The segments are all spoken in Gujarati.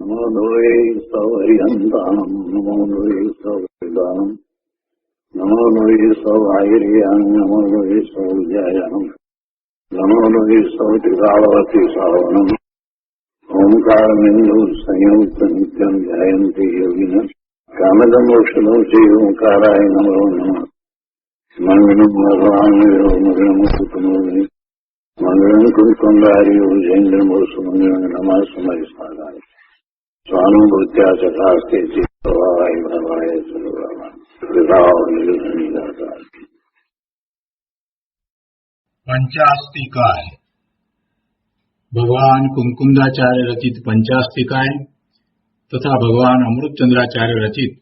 નમો દ્વૈ સૌહરિહંતાણમ નમો દ્વૈ સૌહરિદાનમ નમો દ્વૈ સૌહાયર્યાન નમો દ્વૈ સૌજ્યાયાનમ નમો દ્વૈ સૌત્રિકાળવતી સાવનમ ઓમકારમિંદુ સંયુક્ત નિત્યમ ધ્યાયંતિ યોગિન કામદમોક્ષદો શ્રી ઓંકારાય નમો નમઃ મંગલમ ભગવાન મંગલમ કુટુંબે મંગલમ કુંકુંડાર્યો જૈન્દ્રમોષ મંગલમ નમઃ સમયસ્મારાય સ્વાનુભૂત્યા ચકાસ્તે ચિત્તવાય ભવાય સર્વવા પંચાસ્તિકાય ભગવાન કુમકુંદાચાર્ય રચિત પંચાસ્તિકાય તથા ભગવાન અમૃતચંદ્રાચાર્ય રચિત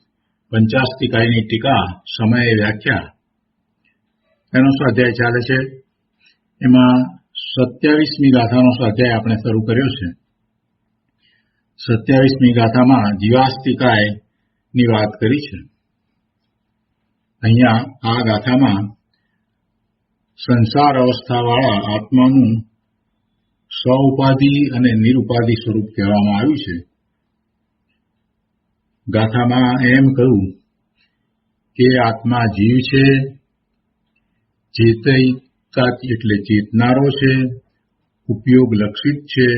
પંચાસ્તિકાયની ટીકા સમય વ્યાખ્યા એનો સ્વાધ્યાય ચાલે છે. એમાં 27મી ગાથાનો સ્વાધ્યાય આપણે શરૂ કર્યો છે. 27મી ગાથામાં જીવાસ્તિકાયની વાત કરી છે. અહીંયા આ ગાથામાં સંસાર અવસ્થાવાળા આત્માનું સ્વ-ઉપાધિ અને નિરુપાધિ સ્વરૂપ કહેવામાં આવ્યું છે. ગાથામાં એમ કહ્યું કે આત્મા જીવ છે, ચેતયિતા એટલે ચેતનારો છે, ઉપયોગ લક્ષિત છે,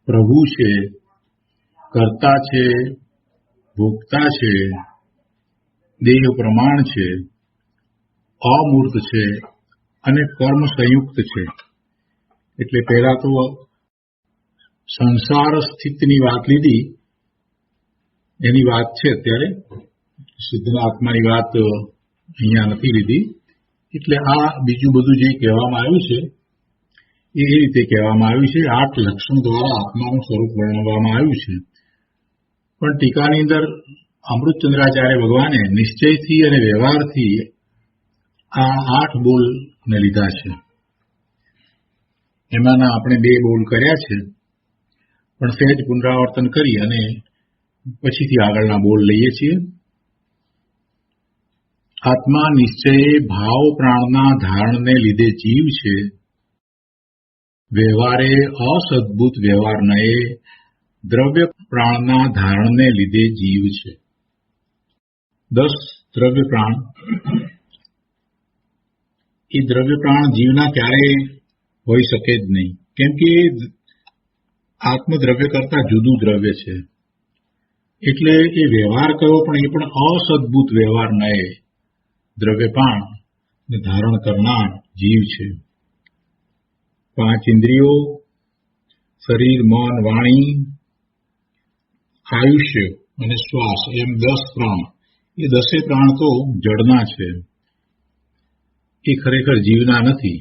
પ્રભુ છે, કર્તા છે, ભોગતા છે, દેહ પ્રમાણ છે, અમૂર્ત છે અને કર્મ સંયુક્ત છે. એટલે પહેલા તો સંસાર સ્થિતિની વાત લીધી, એની વાત છે અત્યારે. સિદ્ધના આત્માની વાત અહીંયા નથી લીધી. એટલે આ બીજું બધું જે કહેવામાં આવ્યું છે એ રીતે કહેવામાં આવ્યું છે. 8 લક્ષણ દ્વારા આત્માનું સ્વરૂપ વર્ણવવામાં આવ્યું છે. પણ ટીકાની અંદર અમૃતચંદ્રાચાર્ય ભગવાને નિશ્ચયથી અને વ્યવહારથી આ 8 બોલને લીધા છે. એમાંના આપણે 2 બોલ કર્યા છે, પણ સહેજ પુનરાવર્તન કરી અને પછીથી આગળના બોલ લઈએ છીએ. આત્મા નિશ્ચયે ભાવ પ્રાણના ધારણને લીધે જીવ છે, વ્યવહારે અસદભૂત વ્યવહાર નયે દ્રવ્ય પ્રાણના ધારણને લીધે જીવ છે. 10 દ્રવ્ય પ્રાણ. એ દ્રવ્ય પ્રાણ જીવના ક્યારેય હોઈ શકે જ નહીં, કેમ કે આત્મદ્રવ્ય કરતા જુદું દ્રવ્ય છે. એટલે એ વ્યવહાર કયો, પણ એ પણ અસદભૂત વ્યવહાર નયે દ્રવ્ય પ્રાણ ધારણ કરનાર જીવ છે. 5 ઇન્દ્રિયો, શરીર, મન, વાણી, આયુષ્ય અને શ્વાસ, એમ 10 પ્રાણ. એ 10 પ્રાણ તો જડના છે, એ ખરેખર જીવના નથી.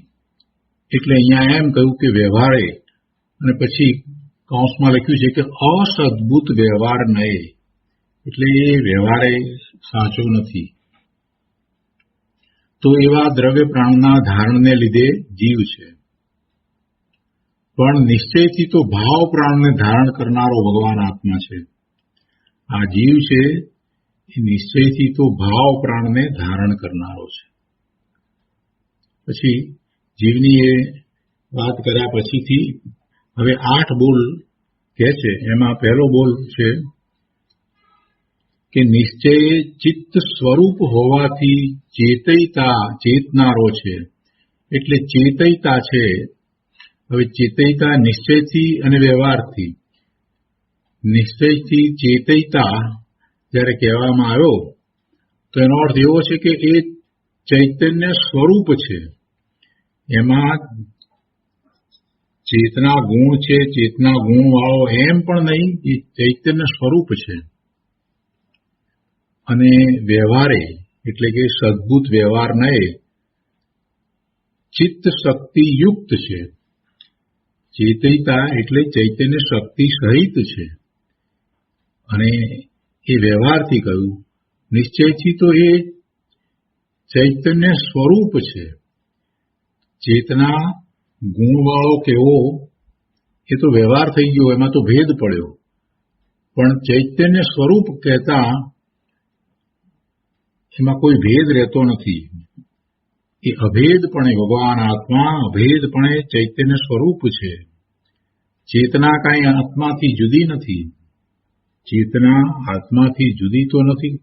એટલે અહીંયા એમ કહ્યું કે વ્યવહારે, અને પછી કૌંસમાં લખ્યું છે કે અસદભૂત વ્યવહાર નયે, એટલે એ વ્યવહારે સાચો નથી. તો એવા દ્રવ્ય પ્રાણના ધારણને લીધે જીવ છે. પણ નિશ્ચયથી તો ભાવ પ્રાણને ધારણ કરનારો ભગવાન આત્મા છે. આ જીવ છે એ નિશ્ચયથી તો ભાવ પ્રાણને ધારણ કરનારો છે. પછી જીવની એ વાત કર્યા પછીથી હવે 8 બોલ કહે છે. એમાં પહેલો બોલ છે કે નિશ્ચયે ચિત્ત સ્વરૂપ હોવાથી ચેતયિતા ચેતનારો છે. એટલે ચેતયિતા છે. હવે ચેતયિતા નિશ્ચયથી અને વ્યવહારથી. નિશ્ચયથી ચેતયિતા જ્યારે કહેવામાં આવ્યો તો એનો અર્થ એવો છે કે એ ચૈતન્ય સ્વરૂપ છે. એમાં ચેતના ગુણ છે, ચેતના ગુણ વાળો એમ પણ નહીં, એ ચૈતન્ય સ્વરૂપ છે. અને વ્યવહારે એટલે કે સદભૂત વ્યવહાર નયે ચિત્ત શક્તિ યુક્ત છે. ચેતયિતા એટલે ચૈતન્ય શક્તિ સહિત છે. અને એ વ્યવહારથી કહ્યું, નિશ્ચયથી તો એ ચૈતન્ય સ્વરૂપ છે. ચેતના ગુણવાળો કેવો એ તો વ્યવહાર થઈ ગયો, એમાં તો ભેદ પડ્યો. પણ ચૈતન્ય સ્વરૂપ કહેતા એમાં કોઈ ભેદ રહેતો નથી. એ અભેદપણે ભગવાન આત્મા અભેદપણે ચૈતન્ય સ્વરૂપ છે. ચેતના કાંઈ આત્માથી જુદી નથી. ચેતના આત્માથી જુદી તો નથી.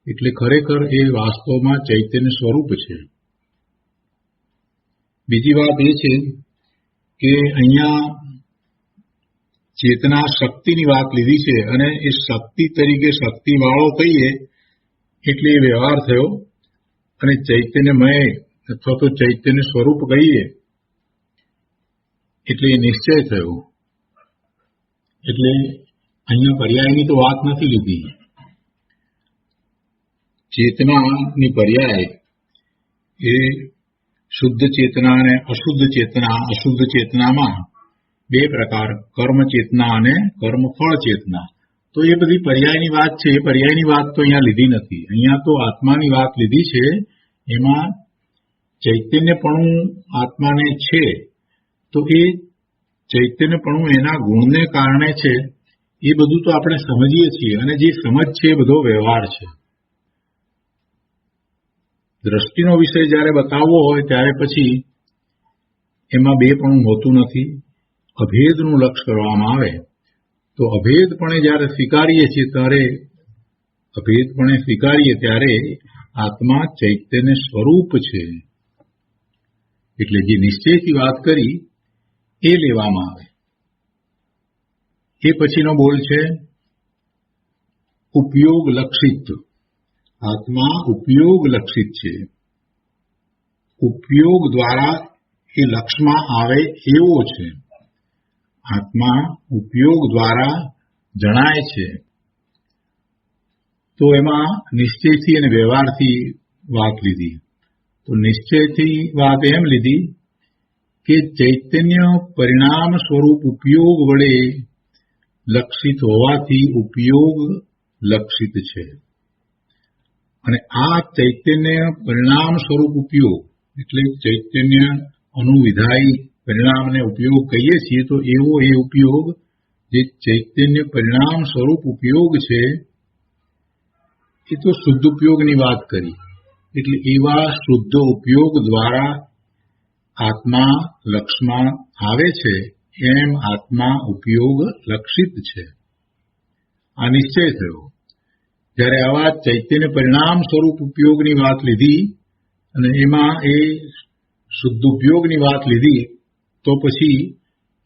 એટલે ખરેખર એ વાસ્તવમાં ચૈતન્ય સ્વરૂપ છે. બીજી વાત એ છે કે અહીંયા ચેતના શક્તિની વાત લીધી છે અને એ શક્તિ તરીકે શક્તિવાળો કહીએ એટલે એ વ્યવહાર થયો, અને ચૈતન્યમય અથવા તો ચૈતન્ય સ્વરૂપ કહીએ એટલે એ નિશ્ચય થયો. એટલે અહીંયા પર્યાયની તો વાત નથી લીધી. ચેતનાની પર્યાય એ શુદ્ધ ચેતના અને અશુદ્ધ ચેતના. અશુદ્ધ ચેતનામાં બે પ્રકાર, કર્મ ચેતના અને કર્મફળ ચેતના. તો એ બધી પર્યાયની વાત છે. એ પર્યાયની વાત તો અહીંયા લીધી નથી. અહીંયા તો આત્માની વાત લીધી છે. એમાં ચૈતન્યપણું આત્માને છે, તો એ ચૈતન્યપણું એના ગુણને કારણે છે. એ બધું તો આપણે સમજીએ છીએ, અને જે સમજ છે એ બધો વ્યવહાર છે. દ્રષ્ટિનો વિષય જ્યારે બતાવવો હોય ત્યારે પછી એમાં બેપણું હોતું નથી. અભેદનું લક્ષ્ય કરવામાં આવે તો અભેદપણે જ્યારે સ્વીકારીએ છીએ ત્યારે આત્મા ચૈતન્ય સ્વરૂપ છે. એટલે જે નિશ્ચયથી વાત કરી એ લેવામાં આવે. એ પછીનો બોલ છે ઉપયોગ લક્ષિત. આત્મા ઉપયોગ લક્ષિત છે. ઉપયોગ દ્વારા એ લક્ષમાં આવે એવો છે. આત્મા ઉપયોગ દ્વારા જણાય છે. તો એમાં નિશ્ચયથી અને વ્યવહારથી વાત લીધી. તો નિશ્ચયથી વાત એમ લીધી કે ચૈતન્ય પરિણામ સ્વરૂપ ઉપયોગ વડે લક્ષિત હોવાથી ઉપયોગ લક્ષિત છે. અને આ ચૈતન્ય પરિણામ સ્વરૂપ ઉપયોગ એટલે ચૈતન્ય અનુવિધાયી પરિણામને ઉપયોગ કહીએ છીએ, તો એવો એ ઉપયોગ જે ચૈતન્ય પરિણામ સ્વરૂપ ઉપયોગ છે એ તો શુદ્ધ ઉપયોગની વાત કરી. એટલે એવા શુદ્ધ ઉપયોગ દ્વારા આત્મા લક્ષમાં આવે છે, એમ આત્મા ઉપયોગ લક્ષિત છે. આ નિશ્ચય થયો. જ્યારે આવા ચૈતન્ય પરિણામ સ્વરૂપ ઉપયોગની વાત લીધી અને એમાં એ શુદ્ધ ઉપયોગની વાત લીધી, તો પછી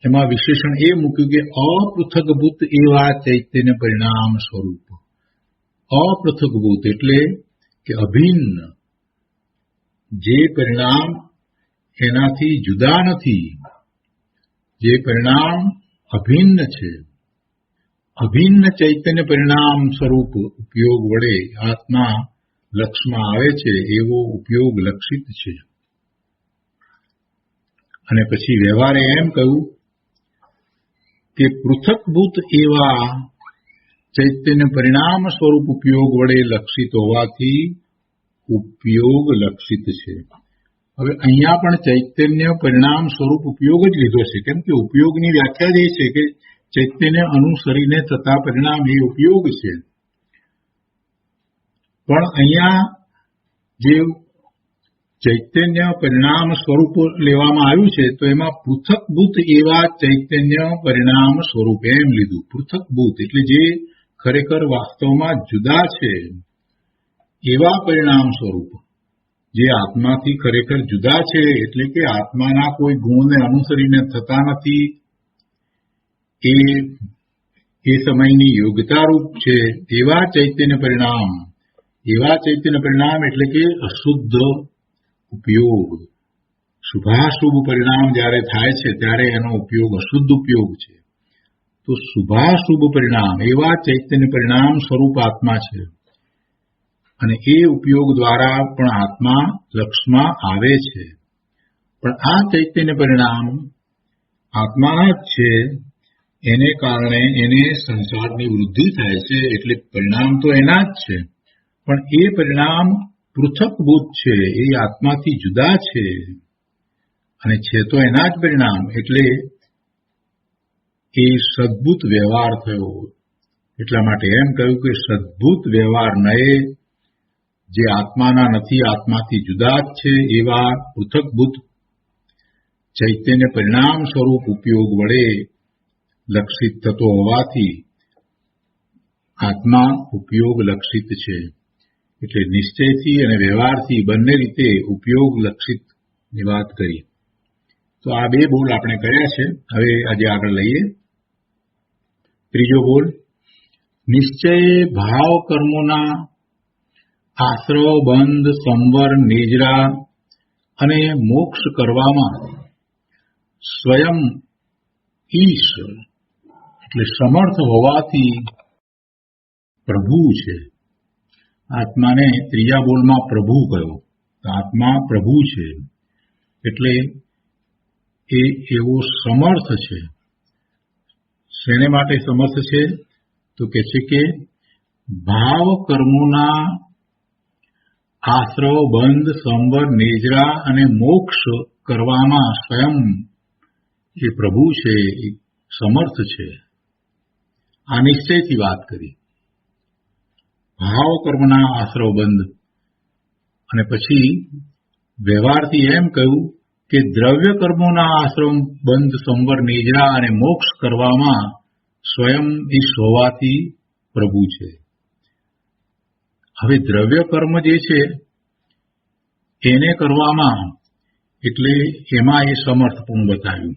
એમાં વિશેષણ એ મૂક્યું કે અપૃથકભૂત એવા ચૈતન્ય પરિણામ સ્વરૂપ. અપૃથકભૂત એટલે કે અભિન્ન. જે પરિણામ એનાથી જુદા નથી, જે પરિણામ અભિન્ન છે. અભિન્ન ચૈતન્ય પરિણામ સ્વરૂપ ઉપયોગ વડે આત્મા લક્ષમાં આવે છે, એવો ઉપયોગ લક્ષિત છે. અને પછી વ્યવહારે એમ કહ્યું કે પૃથકભૂત એવા ચૈતન્ય પરિણામ સ્વરૂપ ઉપયોગ વડે લક્ષિત હોવાથી ઉપયોગ લક્ષિત છે. હવે અહીંયા પણ ચૈતન્ય પરિણામ સ્વરૂપ ઉપયોગ જ લીધો છે, કેમ કે ઉપયોગની વ્યાખ્યા જ એ છે કે ચૈતન્ય અનુસરીને થતા પરિણામ એ ઉપયોગ છે. પણ અહીંયા જે ચૈતન્ય પરિણામ સ્વરૂપ લેવામાં આવ્યું છે, તો એમાં પૃથકભૂત એવા ચૈતન્ય પરિણામ સ્વરૂપ એમ લીધું. પૃથકભૂત એટલે જે ખરેખર વાસ્તવમાં જુદા છે એવા પરિણામ સ્વરૂપ, જે આત્માથી ખરેખર જુદા છે, એટલે કે આત્માના કોઈ ગુણને અનુસરીને થતા નથી, એ સમયની યોગ્યતારૂપ છે એવા ચૈતન્ય પરિણામ. એવા ચૈતન્ય પરિણામ એટલે કે અશુદ્ધ ઉપયોગ. શુભાશુભ પરિણામ જ્યારે થાય છે ત્યારે એનો ઉપયોગ અશુદ્ધ ઉપયોગ છે. તો શુભાશુભ પરિણામ એવા ચૈતન્ય પરિણામ સ્વરૂપ આત્મા છે, અને એ ઉપયોગ દ્વારા પણ આત્મા લક્ષમાં આવે છે. પણ આ ચૈતન્ય પરિણામ આત્માના જ છે, એને કારણે એને સંસારની વૃદ્ધિ થાય છે. એટલે પરિણામ તો એના જ છે, પણ એ પરિણામ પૃથકભૂત છે, એ આત્માથી જુદા છે, અને છે તો એના જ પરિણામ. એટલે એ સદભૂત વ્યવહાર થયો. એટલા માટે એમ કહ્યું કે સદભૂત વ્યવહાર નયે, જે આત્માના નથી, આત્માથી જુદા જ છે એવા પૃથકભૂત ચૈતન્ય પરિણામ સ્વરૂપ ઉપયોગ વડે લક્ષિત થતો હોવાથી આત્મા ઉપયોગ લક્ષિત છે. એટલે નિશ્ચયથી અને વ્યવહારથી બંને રીતે ઉપયોગ લક્ષિતની વાત કરી. તો આ બે બોલ આપણે કર્યા છે. હવે આજે આગળ લઈએ. ત્રીજો બોલ, નિશ્ચય ભાવ કર્મોના આશ્રવ બંધ સંવર નિજરા અને મોક્ષ કરવામાં સ્વયં ઈશ એટલે સમર્થ હોવાથી પ્રભુ છે. આત્માને ત્રીજા બોલમાં પ્રભુ કહ્યો. આત્મા પ્રભુ છે એટલે એ એવો સમર્થ છે. શેને માટે સમર્થ છે? તો કહે છે કે ભાવ કર્મોના આશ્રવ બંધ સંવર નિજરા અને મોક્ષ કરવામાં સ્વયં એ પ્રભુ છે, એ સમર્થ છે. આ નિશ્ચયથી વાત કરી. ભાવ કર્મના આશ્રવ બંધ અને પછી વ્યવહારથી એમ કહ્યું કે દ્રવ્ય કર્મોના આશ્રમ બંધ સંવર નિજરા અને મોક્ષ કરવામાં સ્વયં ઈશ હોવાથી પ્રભુ છે. હવે દ્રવ્ય કર્મ જે છે એને કરવામાં એટલે એમાં એ સમર્થપણું બતાવ્યું.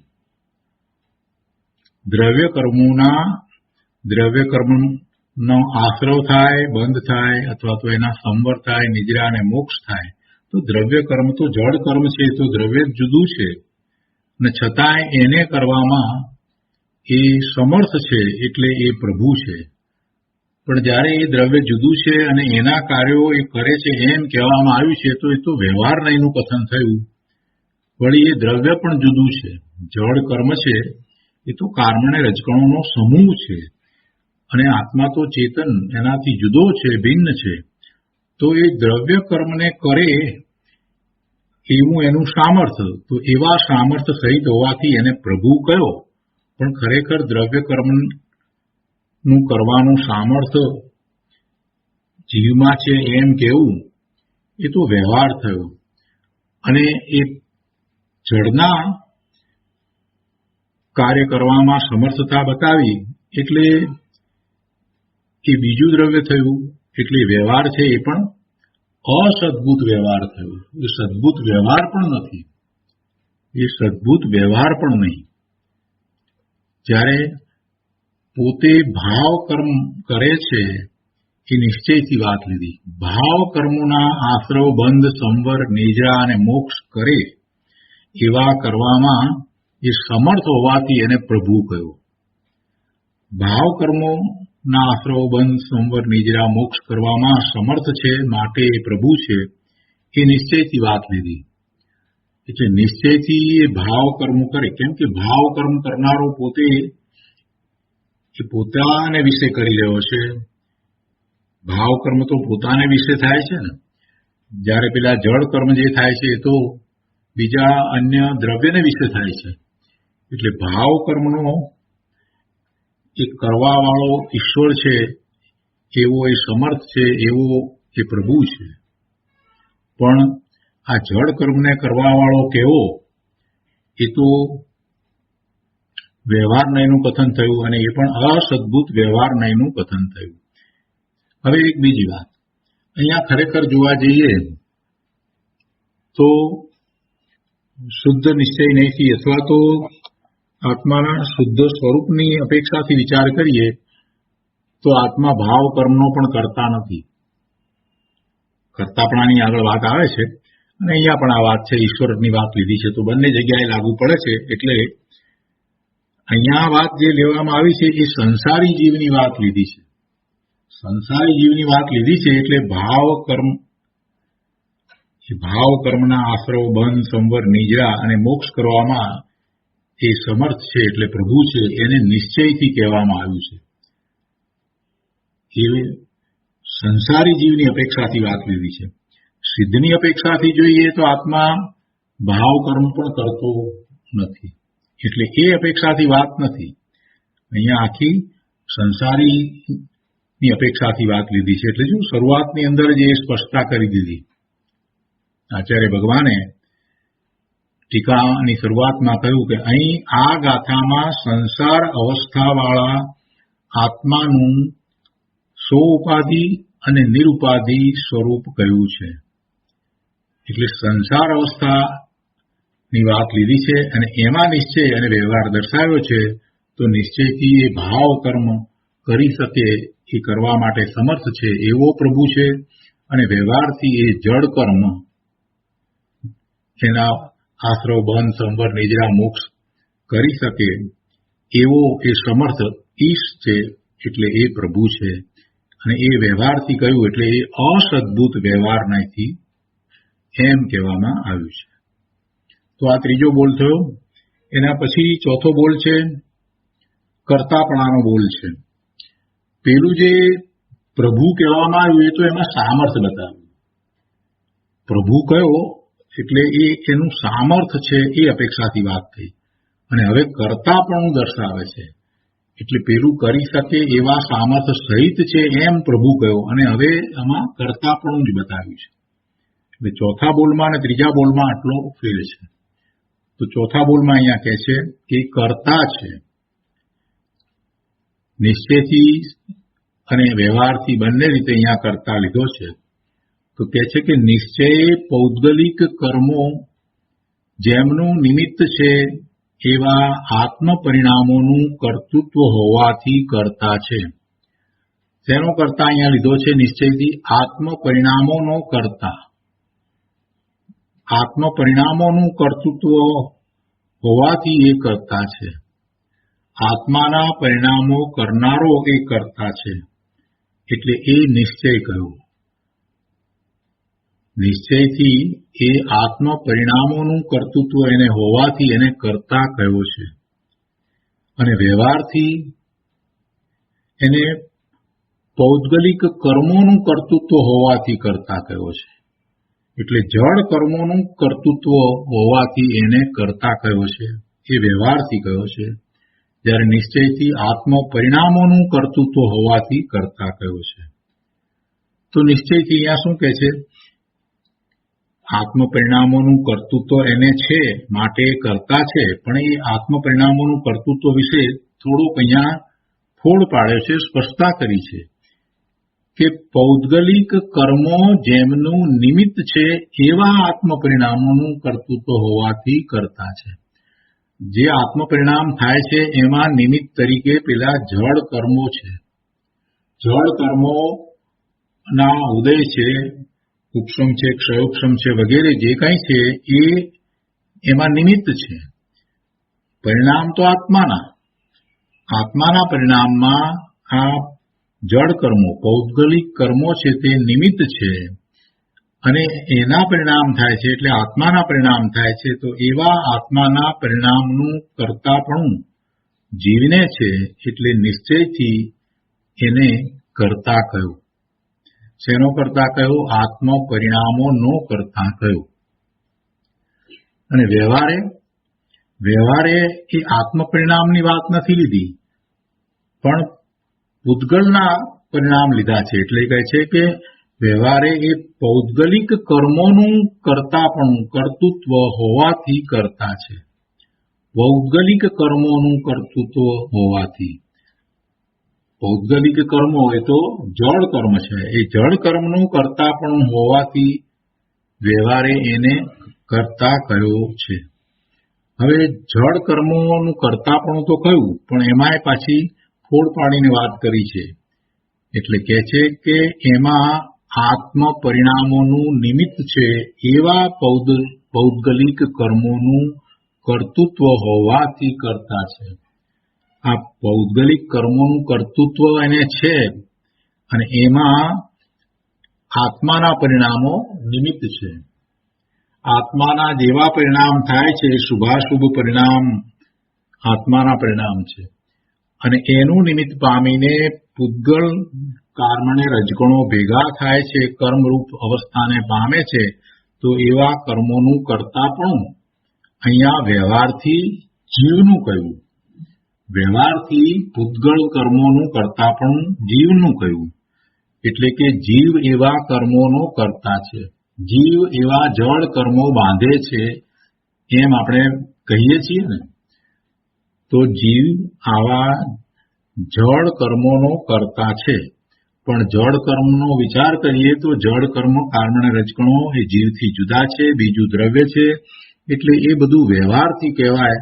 દ્રવ્ય કર્મનો આશ્રવ થાય, બંધ થાય અથવા તો એના સંવર થાય, નિજરા અને મોક્ષ થાય. તો દ્રવ્ય કર્મ તો જળ કર્મ છે, તો દ્રવ્ય જુદું છે અને છતાંય એને કરવામાં એ સમર્થ છે એટલે એ પ્રભુ છે. પણ જ્યારે એ દ્રવ્ય જુદું છે અને એના કાર્યો એ કરે છે એમ કહેવામાં આવ્યું છે તો એ તો વ્યવહાર નહીંનું કથન થયું. વળી એ દ્રવ્ય પણ જુદું છે. જળ કર્મ છે એ તો કર્મ અને રજકણોનો સમૂહ છે અને આત્મા તો ચેતન એનાથી જુદો છે, ભિન્ન છે. તો એ દ્રવ્ય કર્મને કરે એવું એનું સામર્થ્ય, તો એવા સામર્થ્ય સહિત હોવાથી એને પ્રભુ કયો. પણ ખરેખર દ્રવ્ય કર્મનું કરવાનું સામર્થ્ય જીવમાં છે એમ કહેવું એ તો વ્યવહાર થયો. અને એ જળના કાર્ય કરવામાં સમર્થતા બતાવી એટલે એ બીજું દ્રવ્ય થયું. એટલે વ્યવહાર છે એ પણ અસદભૂત વ્યવહાર થયો. એ સદભૂત વ્યવહાર પણ નથી, એ સદભૂત વ્યવહાર પણ નહીં. જ્યારે પોતે ભાવ કર્મ કરે છે એ નિશ્ચયથી વાત લીધી. ભાવ કર્મોના આશ્રવ બંધ સંવર નિજરા અને મોક્ષ કરે એવા કરવામાં એ સમર્થ હોવાથી એને પ્રભુ કહ્યો. ભાવ કર્મોના આશ્રવ બંધ સંવર નિજરા મોક્ષ કરવામાં સમર્થ છે માટે એ પ્રભુ છે એ નિશ્ચયથી વાત લીધી. એટલે નિશ્ચયથી એ ભાવ કર્મ કરે. કેમ કે ભાવ કર્મ કરનારો પોતે એ પોતાને વિશે કરી રહ્યો છે. ભાવ કર્મ તો પોતાને વિશે થાય છે ને. જ્યારે પેલા જળ કર્મ જે થાય છે એ તો બીજા અન્ય દ્રવ્યને વિશે થાય છે. એટલે ભાવ કર્મનો એ કરવા વાળો ઈશ્વર છે એવો એ સમર્થ છે, એવો એ પ્રભુ છે. પણ આ જળ કર્મને કરવા વાળો કેવો એ તો વ્યવહાર નયનું કથન થયું અને એ પણ અસદભૂત વ્યવહાર નયનું કથન થયું. હવે એક બીજી વાત અહીંયા ખરેખર જોવા જઈએ તો શુદ્ધ નિશ્ચય નહીંથી અથવા તો આત્માના શુદ્ધ સ્વરૂપની અપેક્ષાથી વિચાર કરીએ તો આત્મા ભાવ કર્મનો પણ કરતા નથી. કરતાપણાની આગળ વાત આવે છે અને અહીંયા પણ આ વાત છે, ઈશ્વરની વાત લીધી છે તો બંને જગ્યાએ લાગુ પડે છે. એટલે અહીંયા વાત જે લેવામાં આવી છે એ સંસારી જીવની વાત લીધી છે. સંસારી જીવની વાત લીધી છે એટલે ભાવ કર્મના આશ્રવ બંધ સંવર નિજરા અને મોક્ષ કરવામાં એ સમર્થ છે એટલે પ્રભુ છે એને નિશ્ચયથી કહેવામાં આવ્યું છે. એ સંસારી જીવની અપેક્ષાથી વાત લીધી છે. સિદ્ધની અપેક્ષાથી જોઈએ તો આત્મા ભાવ કર્મ પણ કરતો નથી એટલે એ અપેક્ષાથી વાત નથી. અહીંયા આખી સંસારીની અપેક્ષાથી વાત લીધી છે. એટલે જો શરૂઆતની અંદર જ એ સ્પષ્ટતા કરી દીધી આચાર્ય ભગવાને ટીકાની શરૂઆતમાં કહ્યું કે અહીં આ ગાથામાં સંસાર અવસ્થાવાળા આત્માનું સોઉપાધિ અને નિરુપાધિ સ્વરૂપ કહ્યું છે. એટલે સંસાર અવસ્થાની વાત લીધી છે અને એમાં નિશ્ચય અને વ્યવહાર દર્શાવ્યો છે. તો નિશ્ચયથી એ ભાવ કર્મ કરી શકે, એ કરવા માટે સમર્થ છે એવો પ્રભુ છે, અને વ્યવહારથી એ જડ કર્મ, એના આશ્રવ બંધ સંવર નિજરા મોક્ષ કરી શકે એવો એ સમર્થ ઈશ છે. એટલે એ પ્રભુ છે. અને એ વ્યવહારથી કહ્યું એટલે એ અસદભૂત વ્યવહાર નથી એમ કહેવામાં આવ્યું છે. તો આ ત્રીજો બોલ થયો. એના પછી ચોથો બોલ છે કર્તાપણાનો બોલ છે. પેલું જે પ્રભુ કહેવામાં આવ્યું એ તો એમાં સામર્થ્ય બતાવ્યું. પ્રભુ કયો એટલે એ એનું સામર્થ્ય છે એ અપેક્ષાથી વાત થઈ. અને હવે કર્તાપણું દર્શાવે છે. એટલે પેલું કરી શકે એવા સામર્થ્ય સહિત છે એમ પ્રભુ કયો, અને હવે આમાં કર્તાપણું જ બતાવ્યું છે. એટલે ચોથા બોલમાં અને ત્રીજા બોલમાં આટલો ફેર છે. તો ચોથા બોલમાં અહીંયા કહે છે કે કર્તા છે. નિશ્ચયથી અને વ્યવહારથી બંને રીતે અહીંયા કર્તા લીધો છે. તો કહે છે કે નિશ્ચય પૌદ્ગલિક કર્મો જેમનું નિમિત્ત છે એવા આત્મ પરિણામોનું કર્તૃત્વ હોવાથી કર્તા છે. તેનો કર્તા અહીંયા લીધો છે નિશ્ચયથી આત્મ પરિણામોનો કર્તા. આત્મ પરિણામોનું કર્તૃત્વ હોવાથી એ કર્તા છે. આત્માના પરિણામો કરનારો એ કર્તા છે. એટલે એ નિશ્ચય કહ્યું. નિશ્ચયથી એ આત્મ પરિણામોનું કર્તૃત્વ એને હોવાથી એને કર્તા કહ્યો છે. અને વ્યવહારથી એને પૌદ્ગલિક કર્મોનું કર્તૃત્વ હોવાથી કર્તા કહ્યો છે. એટલે જળ કર્મોનું કર્તૃત્વ હોવાથી એને કર્તા કહ્યો છે, એ વ્યવહારથી કહ્યો છે. જ્યારે નિશ્ચયથી આત્મ પરિણામોનું કર્તૃત્વ હોવાથી કર્તા કહ્યો છે. તો નિશ્ચયથી અહીંયા શું કહે છે? આત્મ પરિણામોનું કર્તૃત્વ એને છે માટે કર્તા છે, પણ એ આત્મ પરિણામોનું કર્તૃત્વ વિશે થોડુંક અહીંયા ફોડ પાડ્યો છે, સ્પષ્ટતા કરી છે કે પૌદ્ગલિક કર્મો જેમનું નિમિત્ત છે એવા આત્મ પરિણામોનું કર્તૃત્વ હોવાથી કરતા છે. જે આત્મ પરિણામ થાય છે એમાં નિમિત્ત તરીકે પેલા જળ કર્મો છે. જળ કર્મો ના ઉદય છે, ઉપશમ છે, ક્ષયોપશમ છે વગેરે જે કંઈ છે એ એમાં નિમિત્ત છે. પરિણામ તો આત્માના પરિણામમાં આ જળ કર્મો પૌદ્ગલિક કર્મો છે તે નિમિત્ત છે અને એના પરિણામ થાય છે એટલે આત્માના પરિણામ થાય છે. તો એવા આત્માના પરિણામનું કર્તાપણું જીવને છે એટલે નિશ્ચયથી એને કર્તા કહ્યું. શેનો કર્તા કહ્યું? આત્મ પરિણામોનો કર્તા કહ્યું. અને વ્યવહારે એ આત્મ પરિણામની વાત નથી લીધી, પણ પૂતગલના પરિણામ લીધા છે. એટલે કહે છે કે વ્યવહારે એ પૌદ્ગલિક કર્મોનું કર્તાપણું કર્તૃત્વ હોવાથી કરતા છે. પૌદ્ગલિક કર્મોનું કર્તૃત્વ હોવાથી. પૌદ્ગલિક કર્મો એ તો જળ કર્મ છે, એ જળ કર્મનું કર્તાપણું હોવાથી વ્યવહારે એને કર્તા કહ્યો છે. હવે જળ કર્મોનું કર્તાપણું તો કહ્યું, પણ એમાંય પાછી ફોડ પાડીને વાત કરી છે. એટલે કહે છે કે એમાં આત્મ પરિણામોનું નિમિત્ત છે એવા પૌદ્ગલિક કર્મોનું કર્તૃત્વ હોવાથી કરતા છે. આ પૌદ્ગલિક કર્મોનું કર્તૃત્વ એને છે અને એમાં આત્માના પરિણામો નિમિત્ત છે. આત્માના જેવા પરિણામ થાય છે, શુભાશુભ પરિણામ આત્માના પરિણામ છે અને એનું નિમિત્ત પામીને પૂતગલ કર્મને રજગણો ભેગા થાય છે, કર્મરૂપ અવસ્થાને પામે છે. તો એવા કર્મોનું કર્તાપણું અહીંયા વ્યવહારથી જીવનું કહ્યું. વ્યવહારથી પૂતગલ કર્મોનું કર્તાપણું જીવનું કહ્યું. એટલે કે જીવ એવા કર્મોનો કર્તા છે. જીવ એવા જળ કર્મો બાંધે છે એમ આપણે કહીએ છીએ ને, તો જીવ આવા જળ કર્મોનો કર્તા છે. પણ જળ કર્મનો વિચાર કરીએ તો જળ કર્મ કારણે રજકણો એ જીવથી જુદા છે, બીજું દ્રવ્ય છે. એટલે એ બધું વ્યવહારથી કહેવાય.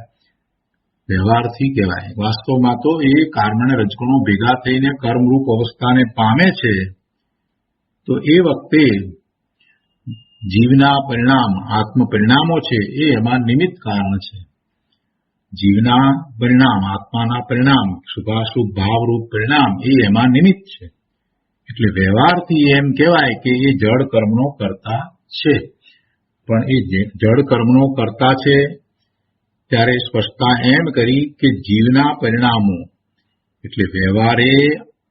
વાસ્તવમાં તો એ કારણે રજકણો ભેગા થઈને કર્મરૂપ અવસ્થાને પામે છે. તો એ વખતે જીવના પરિણામ આત્મ પરિણામો છે એ એમાં નિમિત્ત કારણ છે. જીવના પરિણામ, આત્માના પરિણામ, શુભાશુભ ભાવરૂપ પરિણામ એ એમાં નિમિત્ત છે. એટલે વ્યવહારથી એમ કહેવાય કે એ જળ કર્મનો કર્તા છે. પણ એ જળ કર્મનો કર્તા છે ત્યારે સ્પષ્ટતા એમ કરી કે જીવના પરિણામો એટલે વ્યવહારે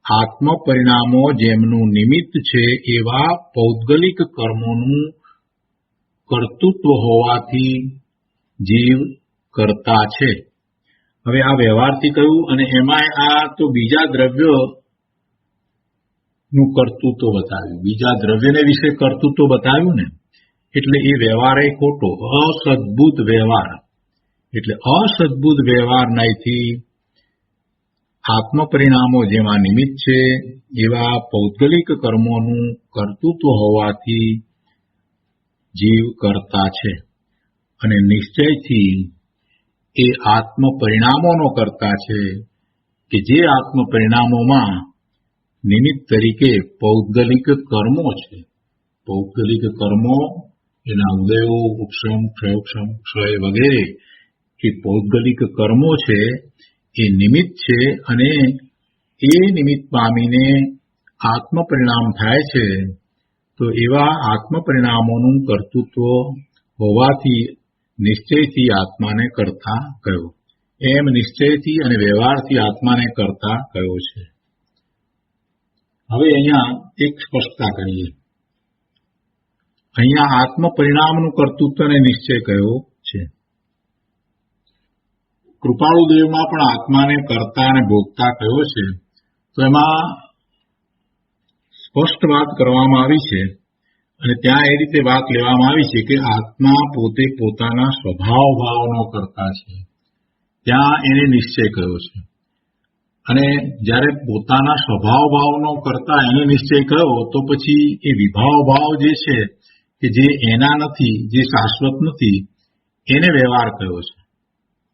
આત્મ પરિણામો જેમનું નિમિત્ત છે એવા પૌદ્ગલિક કર્મોનું કર્તૃત્વ હોવાથી જીવ કરતા છે. હવે આ વ્યવહારથી કહ્યું અને એમાંય આ તો બીજા દ્રવ્યનું કર્તૃત્વ બતાવ્યું, બીજા દ્રવ્યને વિશે કર્તૃત્વ બતાવ્યું ને, એટલે એ વ્યવહાર એ ખોટો, અસદબુદ્ધ વ્યવહાર. એટલે અસદબુદ્ધ વ્યવહાર નહીંથી આત્મ પરિણામો જેમાં નિમિત્ત છે એવા પૌદ્ગલિક કર્મોનું કર્તૃત્વ હોવાથી જીવ કરતા છે. અને નિશ્ચયથી એ આત્મ પરિણામોનો કરતા છે કે જે આત્મ પરિણામોમાં નિમિત્ત તરીકે પૌદ્ગલિક કર્મો છે. પૌદ્ગલિક કર્મો એના ઉદયો, ઉપશમ, ક્ષયોક્ષમ, ક્ષય વગેરે જે પૌદ્ગલિક કર્મો છે એ નિમિત્ત છે અને એ નિમિત્ત પામીને આત્મ પરિણામ થાય છે. તો એવા આત્મ પરિણામોનું કર્તૃત્વ હોવાથી નિશ્ચયથી આત્માને કરતા કહ્યો. એમ નિશ્ચયથી અને વ્યવહારથી આત્માને કરતા કહ્યો છે. હવે અહીંયા એક સ્પષ્ટતા કરીએ. અહીંયા આત્મ પરિણામનું કર્તૃત્વને નિશ્ચય કહ્યો છે. કૃપાળુદેવમાં પણ આત્માને કરતા અને ભોગતા કહ્યો છે. તો એમાં સ્પષ્ટ વાત કરવામાં આવી છે અને ત્યાં એ રીતે વાત લેવામાં આવી છે કે આત્મા પોતે પોતાના સ્વભાવ ભાવનો કરતા છે. ત્યાં એને નિશ્ચય કહ્યો છે. અને જ્યારે પોતાના સ્વભાવ ભાવનો કરતા એને નિશ્ચય કહ્યો તો પછી એ વિભાવ ભાવ જે છે કે જે એના નથી, જે શાશ્વત નથી, એને વ્યવહાર કહ્યો છે,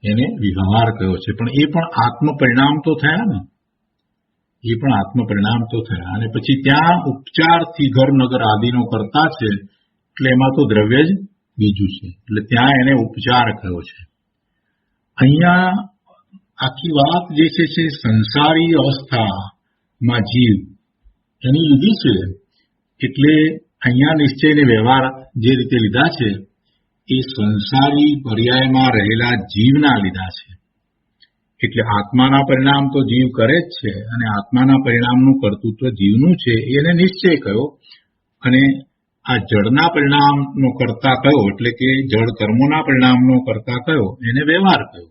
એને વ્યવહાર કહ્યો છે. પણ એ પણ આત્મ પરિણામ તો થયા ને, એ પણ આત્મ પરિણામ તો થયા. અને પછી ત્યાં ઉપચારથી ઘર નગર આદિનો કરતા છે એટલે એમાં તો દ્રવ્ય જ બીજું છે, એટલે ત્યાં એને ઉપચાર કહ્યો છે. અહીંયા આખી વાત જે છે સંસારી અવસ્થામાં જીવ એની લીધી છે. એટલે અહીંયા નિશ્ચયને વ્યવહાર જે રીતે લીધા છે એ સંસારી પર્યાયમાં રહેલા જીવના લીધા છે. એટલે આત્માના પરિણામ તો જીવ કરે જ છે અને આત્માના પરિણામનું કર્તૃત્વ જીવનું છે એને નિશ્ચય કહ્યો. અને આ જળના પરિણામનો કરતા કયો એટલે કે જળ કર્મોના પરિણામનો કરતા કયો એને વ્યવહાર કહ્યો.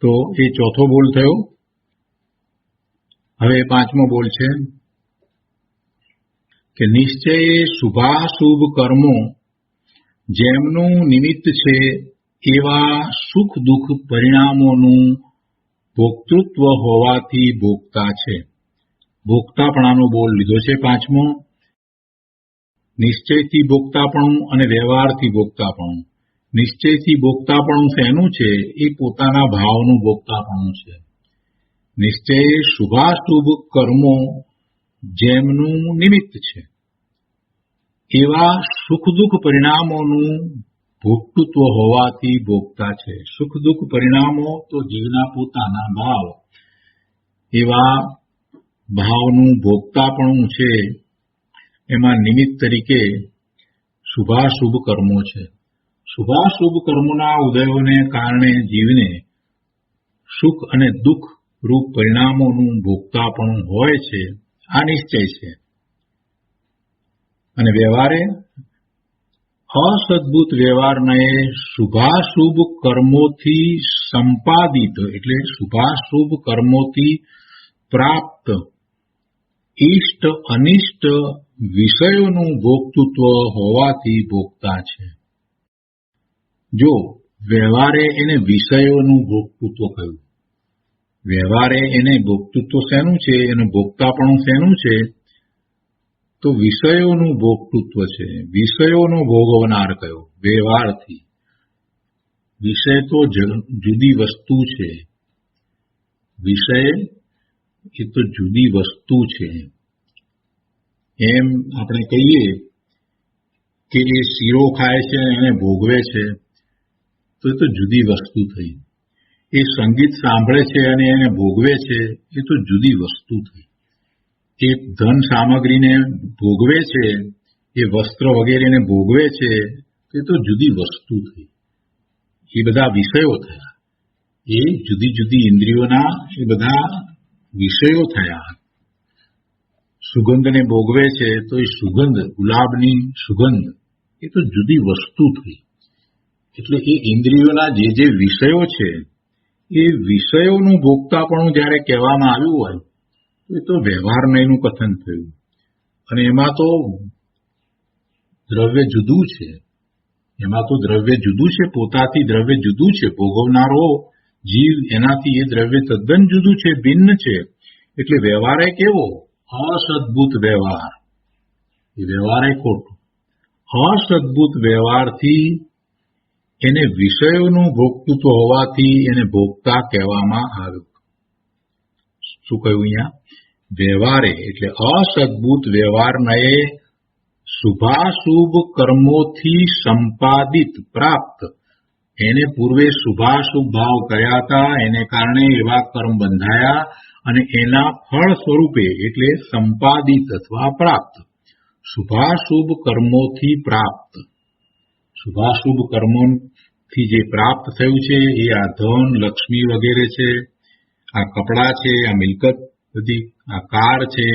તો એ ચોથો બોલ થયો. હવે પાંચમો બોલ છે કે નિશ્ચયે શુભાશુભ કર્મો જેમનું નિમિત્ત છે એવા સુખ દુઃખ પરિણામોનું ભોક્તૃત્વ હોવાથી ભોગતા છે. ભોગતાપણાનો બોલ લીધો છે પાંચમો. નિશ્ચયથી ભોગતાપણું અને વ્યવહારથી ભોગતાપણું. નિશ્ચયથી ભોગતાપણું શેનું છે? એ પોતાના ભાવનું ભોગતાપણું છે. નિશ્ચયે શુભાશુભ કર્મો જેમનું નિમિત્ત છે એવા સુખ દુઃખ પરિણામોનું ભોક્તૃત્વ હોવાથી ભોગતા છે. સુખ દુઃખ પરિણામો તો જીવના પોતાના ભાવ, એવા ભાવનું ભોગતાપણું છે. એમાં નિમિત્ત તરીકે શુભાશુભ કર્મો છે. શુભાશુભ કર્મોના ઉદયોને કારણે જીવને સુખ અને દુઃખ રૂપ પરિણામોનું ભોગતાપણું હોય છે. આ નિશ્ચય છે. અને વ્યવહારે અસદભૂત વ્યવહારને શુભાશુભ કર્મોથી સંપાદિત એટલે શુભાશુભ કર્મોથી પ્રાપ્ત ઇષ્ટ અનિષ્ટ વિષયોનું ભોક્તૃત્વ હોવાથી ભોગતા છે. જો વ્યવહારે એને વિષયોનું ભોગતૃત્વ કહ્યું. વ્યવહારે એને ભોગતૃત્વ શેનું છે, એનું ભોગતાપણું શેનું છે, તો વિષયોનું ભોગતૃત્વ છે. વિષયોનો ભોગવનાર કયો? વ્યવહારથી. વિષય તો જુદી વસ્તુ છે. વિષય એ તો જુદી વસ્તુ છે. એમ આપણે કહીએ કે એ શીરો ખાય છે અને એને ભોગવે છે, તો એ તો જુદી વસ્તુ થઈ. એ સંગીત સાંભળે છે અને એને ભોગવે છે, એ તો જુદી વસ્તુ થઈ. એ ધન સામગ્રીને ભોગવે છે, એ વસ્ત્ર વગેરેને ભોગવે છે, એ તો જુદી વસ્તુ થઈ. એ બધા વિષયો થયા. એ જુદી જુદી ઇન્દ્રિયોના એ બધા વિષયો થયા. સુગંધને ભોગવે છે તો એ સુગંધ, ગુલાબની સુગંધ, એ તો જુદી વસ્તુ થઈ. એટલે એ ઇન્દ્રિયોના જે વિષયો છે, એ વિષયોનું ભોગતાપણું જ્યારે કહેવામાં આવ્યું હોય તો એ તો વ્યવહારમયનું કથન થયું. અને એમાં તો દ્રવ્ય જુદું છે. એમાં તો દ્રવ્ય જુદું છે, પોતાથી દ્રવ્ય જુદું છે. ભોગવનારો જીવ એનાથી એ દ્રવ્ય તદ્દન જુદું છે, ભિન્ન છે. એટલે વ્યવહાર એ કેવો? અસદભૂત વ્યવહાર. એ વ્યવહાર એ ખોટો. અસદભૂત વ્યવહારથી એને વિષયોનું ભોગતૃત્વ હોવાથી એને ભોગતા કહેવામાં આવ્યું. શું કહ્યું અહીંયા? વ્યવહારે એટલે અસદભૂત વ્યવહારને શુભાશુભ કર્મોથી સંપાદિત પ્રાપ્ત. એને પૂર્વે શુભાશુભ ભાવ કર્યા હતા, એને કારણે એવા કર્મ બંધાયા અને એના ફળ સ્વરૂપે એટલે સંપાદિત અથવા પ્રાપ્ત. શુભાશુભ કર્મોથી પ્રાપ્ત. શુભાશુભ કર્મોથી જે પ્રાપ્ત થયું છે એ આ ધન, લક્ષ્મી વગેરે છે, આ કપડાં છે, આ મિલકત બધી, આ કાર છે,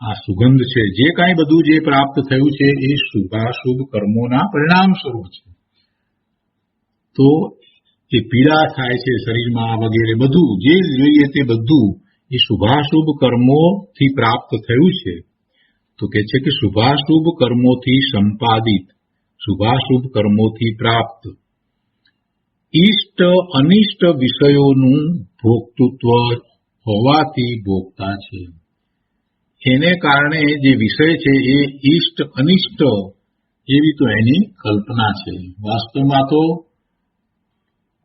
આ સુગંધ છે, જે કાંઈ બધું જે પ્રાપ્ત થયું છે એ શુભાશુભ કર્મોના પરિણામ સ્વરૂપ છે. તો એ પીડા થાય છે શરીરમાં વગેરે બધું જે જોઈએ તે બધું એ શુભાશુભ કર્મોથી પ્રાપ્ત થયું છે. તો કે છે કે શુભાશુભ કર્મોથી સંપાદિત, શુભાશુભ કર્મોથી પ્રાપ્ત. ઇષ્ટ અનિષ્ટ વિષયોનું ભોગતૃત્વ હોવાથી ભોગતા છે. એને કારણે જે વિષય છે એ ઇષ્ટ અનિષ્ટ એવી તો એની કલ્પના છે. વાસ્તવમાં તો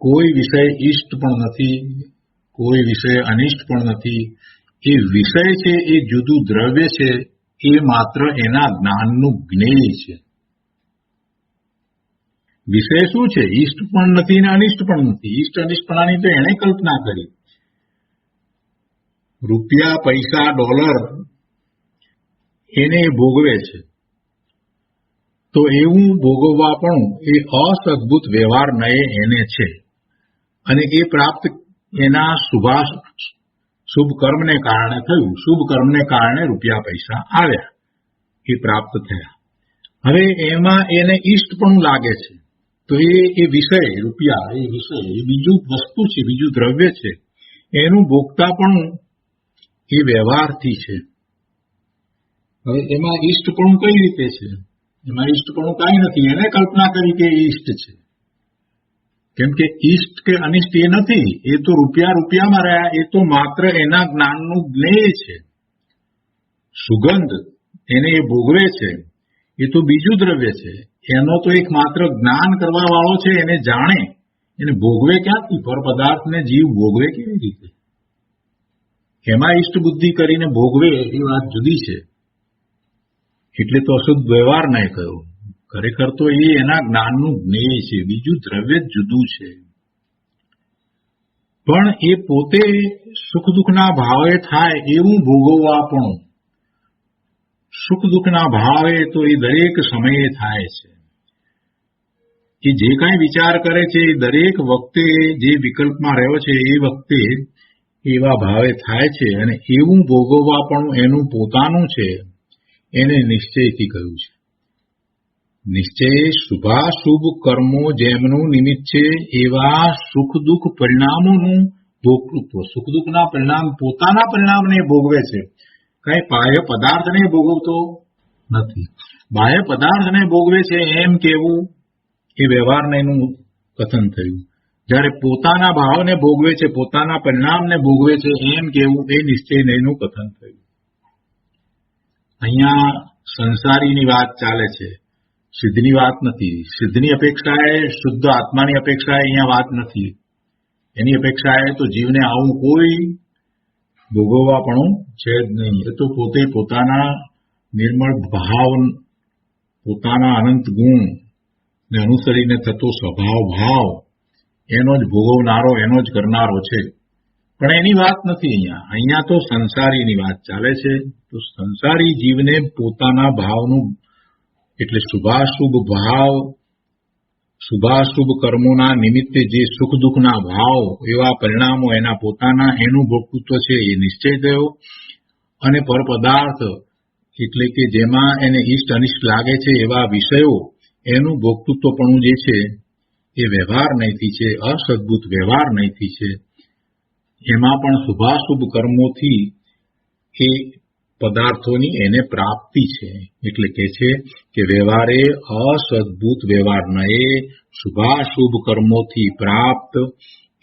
કોઈ વિષય ઇષ્ટ પણ નથી, કોઈ વિષય અનિષ્ટ પણ નથી. એ વિષય છે એ જુદું દ્રવ્ય છે, એ માત્ર એના જ્ઞાનનું જ્ઞેય છે. વિષય શું છે? ઇષ્ટ પણ નથી ને અનિષ્ટ પણ નથી. ઇષ્ટ અનિષ્ટપણાની તો એણે કલ્પના કરી. રૂપિયા, પૈસા, ડોલર એને ભોગવે છે. તો એવું ભોગવવા પણ એ અસદભૂત વ્યવહાર નયે એને છે. અને એ પ્રાપ્ત એના શુભ કર્મને કારણે થયું. શુભ કર્મને કારણે રૂપિયા પૈસા આવ્યા, એ પ્રાપ્ત થયા. હવે એમાં એને ઇષ્ટ પણ લાગે છે. તો એ વિષય, રૂપિયા એ વિષય, એ બીજું વસ્તુ છે, બીજું દ્રવ્ય છે. એનું ભોગતા પણ એ વ્યવહારથી છે. હવે એમાં ઇષ્ટપણું કઈ રીતે છે? એમાં ઇષ્ટપણું કાંઈ નથી. એને કલ્પના કરી કે ઇષ્ટ છે. કેમ કે ઇષ્ટ કે અનિષ્ટ એ નથી. એ તો રૂપિયામાં રહ્યા, એ તો માત્ર એના જ્ઞાનનું જ્ઞેય છે. સુગંધ એને એ ભોગવે છે, એ તો બીજું દ્રવ્ય છે. એનો તો એક માત્ર જ્ઞાન કરવા વાળો છે, એને જાણે. એને ભોગવે ક્યાંથી? પર પદાર્થને જીવ ભોગવે કેવી રીતે? એમાં ઇષ્ટ બુદ્ધિ કરીને ભોગવે એ વાત જુદી છે. એટલે તો અશુદ્ધ વ્યવહાર નહીં કહ્યો. ખરેખર તો એ એના જ્ઞાનનું જ્ઞેય છે, બીજું દ્રવ્ય જ જુદું છે. પણ એ પોતે સુખ દુઃખના ભાવે થાય એવું ભોગવવા પણ, સુખ દુઃખના ભાવે તો એ દરેક સમયે થાય છે. એ જે કાંઈ વિચાર કરે છે એ દરેક વખતે જે વિકલ્પમાં રહ્યો છે એ વખતે એવા ભાવે થાય છે. અને એવું ભોગવવા પણ એનું પોતાનું છે. એને નિશ્ચયથી કહ્યું છે. નિશ્ચય શુભાશુભ કર્મો જેમનું નિમિત્ત છે એવા સુખ દુઃખ પરિણામોનું ભોગતૃત્વ. સુખ દુઃખના પરિણામ પોતાના પરિણામને ભોગવે છે. કઈ બાહ્ય પદાર્થને ભોગવતો નથી. બાહ્ય પદાર્થને ભોગવે છે એમ કેવું એ વ્યવહારને એનું કથન થયું. જ્યારે પોતાના ભાવને ભોગવે છે, પોતાના પરિણામને ભોગવે છે એમ કેવું એ નિશ્ચયને એનું કથન થયું. અહીંયા સંસારીની વાત ચાલે છે, સિદ્ધની વાત નથી. સિદ્ધની અપેક્ષાએ, શુદ્ધ આત્માની અપેક્ષાએ અહીંયા વાત નથી. એની અપેક્ષાએ તો જીવને આવું કોઈ ભોગવવાપણું છે જ નહીં. એ તો પોતે પોતાના નિર્મળ ભાવ, પોતાના અનંત ગુણ ને અનુસરીને થતો સ્વભાવ ભાવ એનો જ ભોગવનારો, એનો જ કરનારો છે. પણ એની વાત નથી અહીંયા. અહીંયા તો સંસારીની વાત ચાલે છે. તો સંસારી જીવને પોતાના ભાવનું, એટલે શુભાશુભ ભાવ, શુભાશુભ કર્મોના નિમિત્તે જે સુખ દુઃખના ભાવ, એવા પરિણામો એના પોતાના, એનું ભોગતૃત્વ છે એ નિશ્ચય થયો. અને પરપદાર્થ એટલે કે જેમાં એને ઇષ્ટ અનિષ્ટ લાગે છે એવા વિષયો, એનું ભોગતૃત્વપણું જે છે એ વ્યવહાર નહીંથી છે, અસદભૂત વ્યવહાર નહીંથી છે. એમાં પણ શુભાશુભ કર્મોથી એ પદાર્થોની એને પ્રાપ્તિ છે. એટલે કે છે કે વ્યવહારે અસદભૂત વ્યવહાર નયે શુભાશુભ કર્મોથી પ્રાપ્ત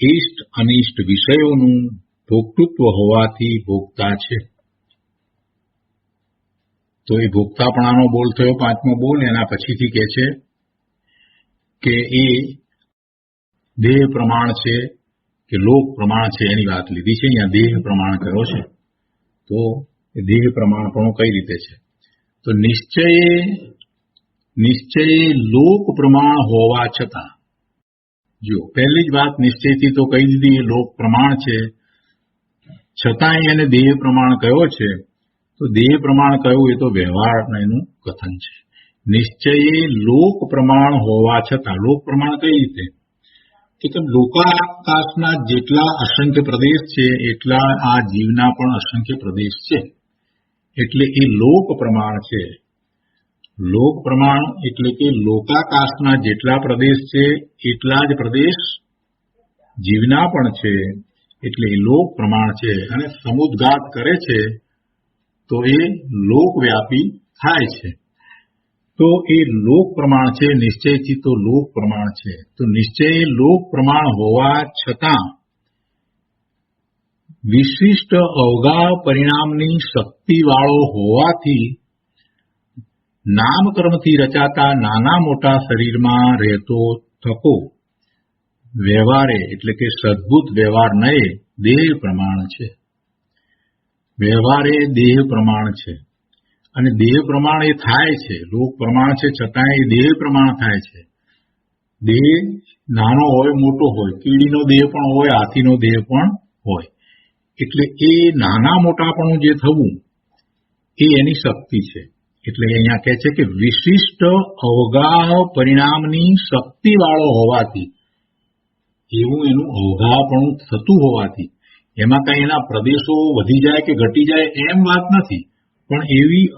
ઇષ્ટ અનિષ્ટ વિષયોનું ભોગતૃત્વ હોવાથી ભોગતા છે. તો એ ભોગતાપણાનો બોલ થયો પાંચમો બોલ. એના પછીથી કહે છે કે એ દેહ પ્રમાણ છે કે લોક પ્રમાણ છે, એની વાત લીધી છે. અહીંયા દેહ પ્રમાણ કર્યો છે. તો એ દેહ પ્રમાણપણું કઈ રીતે છે? તો નિશ્ચયે લોક પ્રમાણ હોવા છતાં, જો પહેલી જ વાત નિશ્ચયથી તો કહી દીધી, એ લોક પ્રમાણ છે, છતાંય એને દેહ પ્રમાણ કયો છે. તો દેહ પ્રમાણ કયું એ તો વ્યવહાર એનું કથન છે. નિશ્ચયે લોક પ્રમાણ હોવા છતાં, લોક પ્રમાણ કઈ રીતે? કે લોકાકાશના જેટલા અસંખ્ય પ્રદેશ છે એટલા આ જીવના પણ અસંખ્ય પ્રદેશ છે. એટલે એ લોક પ્રમાણ છે. લોક પ્રમાણ એટલે કે લોકાકાશના જેટલા પ્રદેશ છે એટલા જ પ્રદેશ જીવના પણ છે. એટલે એ લોક પ્રમાણ છે. અને સમુદ્ઘાત કરે છે તો એ લોકવ્યાપી થાય છે. તો એ લોક પ્રમાણ છે. નિશ્ચયથી તો લોક પ્રમાણ છે. તો નિશ્ચય લોક પ્રમાણ હોવા છતાં વિશિષ્ટ અવગાહ પરિણામની શક્તિવાળો હોવાથી નામકર્મથી રચાતા નાના મોટા શરીરમાં રહેતો થકો વ્યવહારે એટલે કે સદભૂત વ્યવહાર નયે દેહ પ્રમાણ છે. વ્યવહારે દેહ પ્રમાણ છે. અને દેહ પ્રમાણ એ થાય છે. લોક પ્રમાણ છે છતાં એ દેહ પ્રમાણ થાય છે. દેહ નાનો હોય મોટો હોય, કીડીનો દેહ પણ હોય, હાથીનો દેહ પણ હોય. એટલે એ નાના મોટાપણું જે થવું એ એની શક્તિ છે. એટલે અહીંયા કહે છે કે વિશિષ્ટ અવગાહ પરિણામની શક્તિવાળો હોવાથી, એવું એનું અવગાહપણું થતું હોવાથી, એમાં કઈ એના પ્રદેશો વધી જાય કે ઘટી જાય એમ વાત નથી, પણ એવી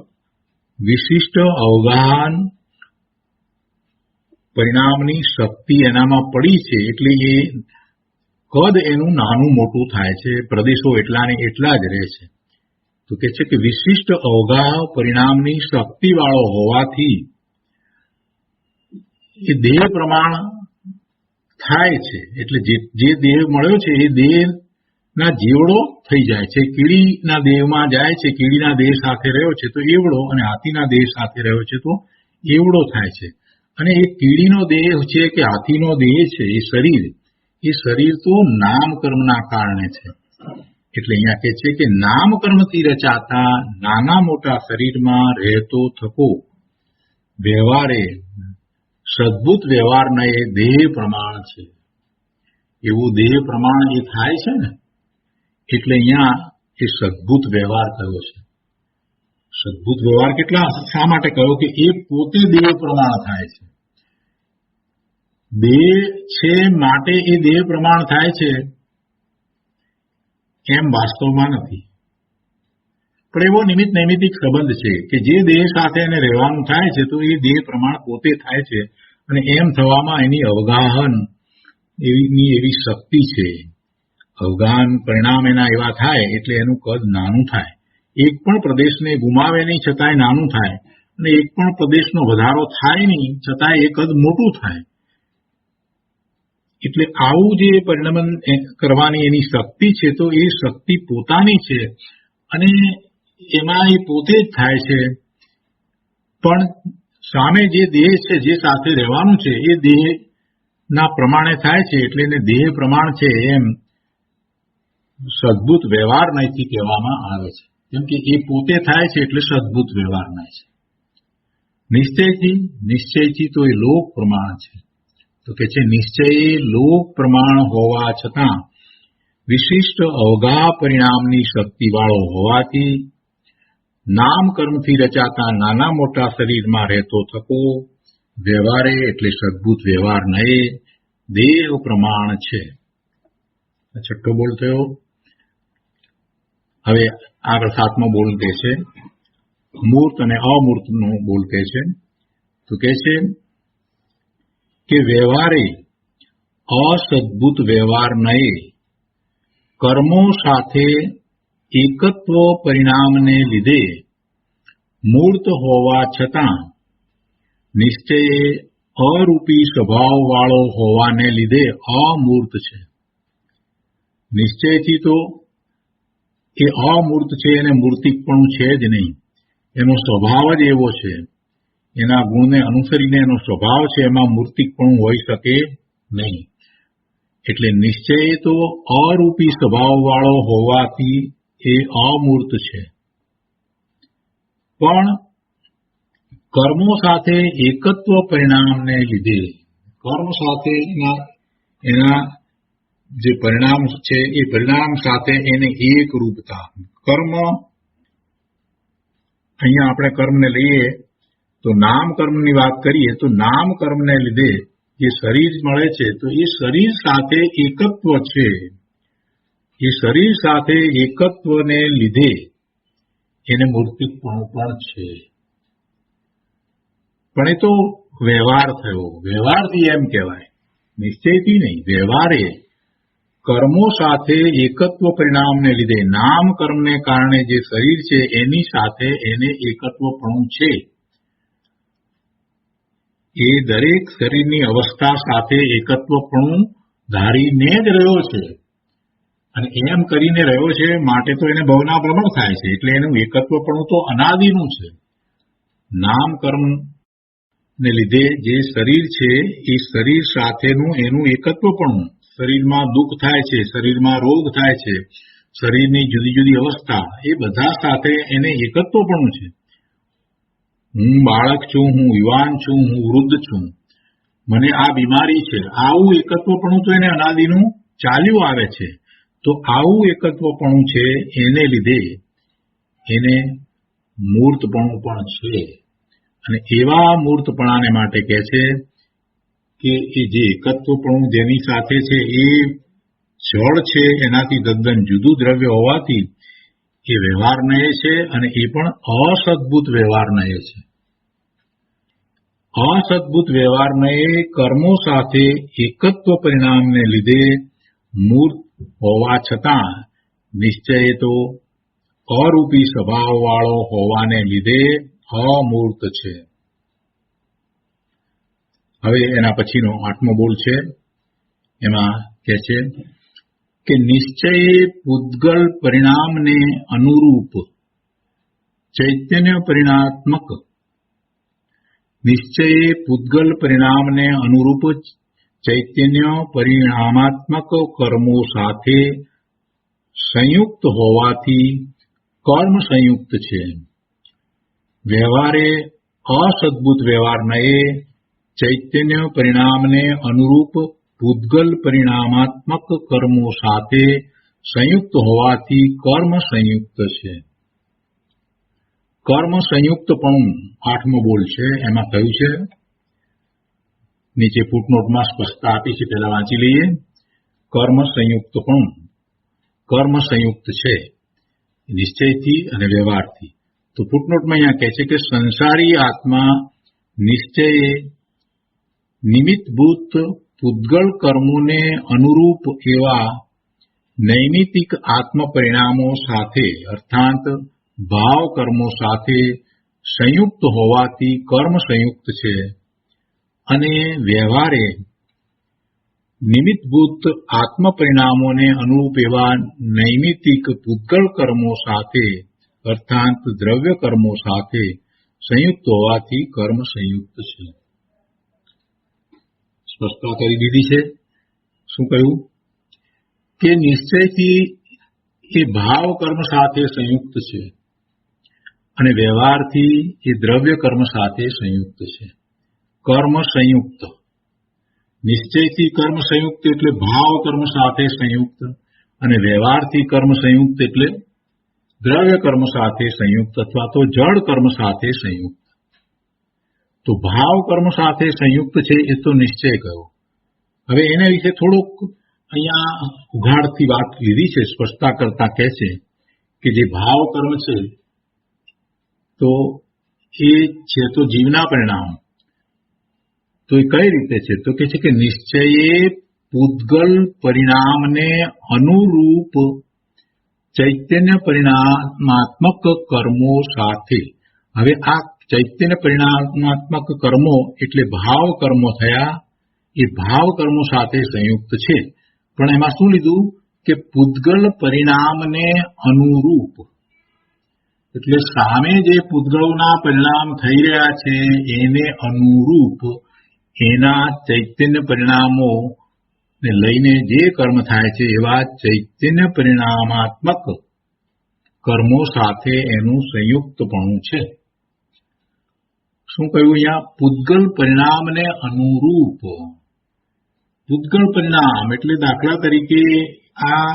વિશિષ્ટ અવગાહન પરિણામની શક્તિ એનામાં પડી છે. એટલે એ કદ એનું નાનું મોટું થાય છે, પ્રદેશો એટલા ને એટલા જ રહે છે. તો કે છે કે વિશિષ્ટ અવગાહ પરિણામની શક્તિવાળો હોવાથી એ દેહ પ્રમાણ થાય છે. એટલે જે દેહ મળ્યો છે એ દેહના જીવડો થઈ જાય છે. કીડીના દેહમાં જાય છે, કીડીના દેહ સાથે રહ્યો છે તો એવડો, અને હાથીના દેહ સાથે રહ્યો છે તો એવડો થાય છે. અને એ કીડીનો દેહ છે કે હાથીનો દેહ છે, એ શરીર તો નામકર્મના કારણે છે. એટલે અહીંયા કહે છે કે નામકર્મથી રચાતા નાના મોટા શરીરમાં રહેતો થકો વ્યવહારે સદભૂત વ્યવહારને એ દેહ પ્રમાણ છે. એવું દેહ પ્રમાણ એ થાય છે ને, એટલે અહીંયા એ સદભૂત વ્યવહાર કયો છે. સદભૂત વ્યવહાર શા માટે કહ્યો? કે એ પોતે દેહ પ્રમાણ થાય છે. દેહ છે માટે એ દેહ પ્રમાણ થાય છે એમ વાસ્તવમાં નથી. પણ એવો નિમિત્ત નૈમિતિક સંબંધ છે કે જે દેહ સાથે એને રહેવાનું થાય છે તો એ દેહ પ્રમાણ પોતે થાય છે. અને એમ થવામાં એની અવગાહન એવી શક્તિ છે. અવગાહન પરિણામ એના એવા થાય એટલે એનું કદ નાનું થાય. એક પણ પ્રદેશને ગુમાવે નહીં છતાંય નાનું થાય, અને એક પણ પ્રદેશનો વધારો થાય નહીં છતાંય એ કદ મોટું થાય. એટલે આવું જે પરિણમન કરવાની એની શક્તિ છે, તો એ શક્તિ પોતાની છે અને એમાં એ પોતે જ થાય છે. પણ સામે જે દેહ છે, જે સાથે રહેવાનું છે, એ દેહના પ્રમાણે થાય છે, એટલે એને દેહ પ્રમાણ છે એમ સદભૂત વ્યવહાર નહીંથી કહેવામાં આવે છે. કેમ કે એ પોતે થાય છે એટલે સદભૂત વ્યવહાર નહીં છે. નિશ્ચયથી તો એ લોક પ્રમાણ છે. તો કે છે નિશ્ચય લોક પ્રમાણ હોવા છતાં વિશિષ્ટ અવગા પરિણામની શક્તિવાળો હોવાથી નામ કર્મથી રચાતા નાના મોટા શરીરમાં રહેતો થકો વ્યવહારે એટલે સદભૂત વ્યવહાર નહીં, દેહ પ્રમાણ છે. છઠ્ઠો બોલ થયો. હવે આગળ સાતમો બોલ કહે છે મૂર્ત અને અમૂર્તનો બોલ કહે છે. તો કહે છે કે વ્યવહારે અસદભૂત વ્યવહાર નહીં, કર્મો સાથે એકત્વ પરિણામને લીધે મૂર્ત હોવા છતાં નિશ્ચયે અરૂપી સ્વભાવવાળો હોવાને લીધે અમૂર્ત છે. નિશ્ચયથી તો એ અમૂર્ત છે, એને મૂર્તિકપણું છે જ નહીં. એનો સ્વભાવ જ એવો છે, એના ગુણને અનુસરીને એનો સ્વભાવ છે, એમાં મૂર્તિકપણું હોઈ શકે નહીં. એટલે નિશ્ચય તો અરૂપી સ્વભાવવાળો હોવાથી એ અમૂર્ત છે. પણ કર્મો સાથે એકત્વ પરિણામને લીધે, કર્મ સાથે એના જે પરિણામ છે એ પરિણામ સાથે એને એક રૂપતા. કર્મ, અહીંયા આપણે કર્મને લઈએ તો નામ કર્મની વાત કરીએ તો નામ કર્મને લીધે જે શરીર મળે છે, તો એ શરીર સાથે એકત્વ છે. એ શરીર સાથે એકત્વને લીધે એને મૂર્તિકપણું પણ છે. પણ એ તો વ્યવહાર થયો, વ્યવહારથી એમ કહેવાય, નિશ્ચયથી નહીં. વ્યવહારે કર્મો સાથે એકત્વ પરિણામને લીધે નામ કર્મને કારણે જે શરીર છે એની સાથે એને એકત્વપણું છે. એ દરેક શરીરની અવસ્થા સાથે એકત્વપણું ધારીને જ રહ્યો છે અને એમ કરીને રહ્યો છે, માટે તો એને ભવના ભ્રમણ થાય છે. એટલે એનું એકત્વપણું તો અનાદિનું છે. નામ કર્મને લીધે જે શરીર છે એ શરીર સાથેનું એનું એકત્વપણું, શરીરમાં દુઃખ થાય છે, શરીરમાં રોગ થાય છે, શરીરની જુદી જુદી અવસ્થા, એ બધા સાથે એને એકત્વપણું છે. હું બાળક છું, હું યુવાન છું, હું વૃદ્ધ છું, મને આ બીમારી છે, આવું એકત્વપણું તો એને અનાદિનું ચાલ્યું આવે છે. તો આવું એકત્વપણું છે એને લીધે એને મૂર્તપણું પણ છે. અને એવા મૂર્તપણાને માટે કહે છે કે એ જે એકત્વપણું જેની સાથે છે એ જળ છે, એનાથી તદ્દન જુદું દ્રવ્ય હોવાથી એ વ્યવહારનય છે અને એ પણ અસદભૂત વ્યવહારનય છે. અસદભૂત વ્યવહારનય કર્મો સાથે એકત્વ પરિણામને લીધે મૂર્ત હોવા છતાં નિશ્ચય તો અરૂપી સ્વભાવવાળો હોવાને લીધે અમૂર્ત છે. હવે એના પછીનો આઠમો બોલ છે, એમાં કહે છે કે નિશ્ચયે પૂતગલ પરિણામને અનુરૂપ ચૈતન્ય પરિણાત્મક, નિશ્ચયે પૂતગલ પરિણામને અનુરૂપ ચૈતન્ય પરિણામાત્મક કર્મો સાથે સંયુક્ત હોવાથી કર્મ સંયુક્ત છે. વ્યવહારે અસદભૂત વ્યવહારનયે ચૈતન્ય પરિણામને અનુરૂપ પૂતગલ પરિણામાત્મક કર્મો સાથે સંયુક્ત હોવાથી કર્મ સંયુક્ત છે. કર્મ સંયુક્તપણું આઠમો બોલ છે, એમાં કહ્યું છે, નીચે ફૂટનોટમાં સ્પષ્ટતા આપી છે, પહેલા વાંચી લઈએ. કર્મ સંયુક્તપણું, કર્મ સંયુક્ત છે નિશ્ચયથી અને વ્યવહારથી. તો ફૂટનોટમાં અહીંયા કહે છે કે સંસારી આત્મા નિશ્ચયે નિમિત્તભૂત પૂતગળ કર્મોને અનુરૂપ એવા નૈમિતિક આત્મ પરિણામો સાથે અર્થાત ભાવ કર્મો સાથે સંયુક્ત હોવાથી કર્મ સંયુક્ત છે. અને વ્યવહારે નિમિત્તભૂત આત્મ પરિણામોને અનુરૂપ એવા નૈમિતિક પૂતગળ કર્મો સાથે અર્થાત દ્રવ્ય કર્મો સાથે સંયુક્ત હોવાથી કર્મ સંયુક્ત છે. સ્પષ્ટતા કરી દીધી છે. શું કહ્યું કે નિશ્ચયથી એ ભાવ કર્મ સાથે સંયુક્ત છે અને વ્યવહારથી એ દ્રવ્ય કર્મ સાથે સંયુક્ત છે. કર્મ સંયુક્ત, નિશ્ચયથી કર્મ સંયુક્ત એટલે ભાવ કર્મ સાથે સંયુક્ત અને વ્યવહારથી કર્મ સંયુક્ત એટલે દ્રવ્ય કર્મ સાથે સંયુક્ત અથવા તો જળ કર્મ સાથે સંયુક્ત. તો ભાવ કર્મ સાથે સંયુક્ત છે એ તો નિશ્ચય કહ્યો. હવે એના વિશે થોડુંક અહીંયા ઉઘાડથી વાત લીધી છે. સ્પષ્ટતા કરતા કહે છે કે જે ભાવ કર્મ છે તો એ છે તો જીવના પરિણામ. તો એ કઈ રીતે છે તો કે છે કે નિશ્ચયે પૂતગલ પરિણામને અનુરૂપ ચૈતન્ય પરિણામાત્મક કર્મો સાથે. હવે આ ચૈતન્ય પરિણામાત્મક કર્મો એટલે ભાવ કર્મો થયા. એ ભાવ કર્મો સાથે સંયુક્ત છે, પણ એમાં શું લીધું કે પૂતગલ પરિણામને અનુરૂપ, એટલે સામે જે પૂતગળોના પરિણામ થઈ રહ્યા છે એને અનુરૂપ એના ચૈતન્ય પરિણામો ને લઈને જે કર્મ થાય છે એવા ચૈતન્ય પરિણામાત્મક કર્મો સાથે એનું સંયુક્તપણું છે. શું કહ્યું અહીંયા? પૂતગલ પરિણામને અનુરૂપ. પૂતગલ પરિણામ એટલે દાખલા તરીકે આ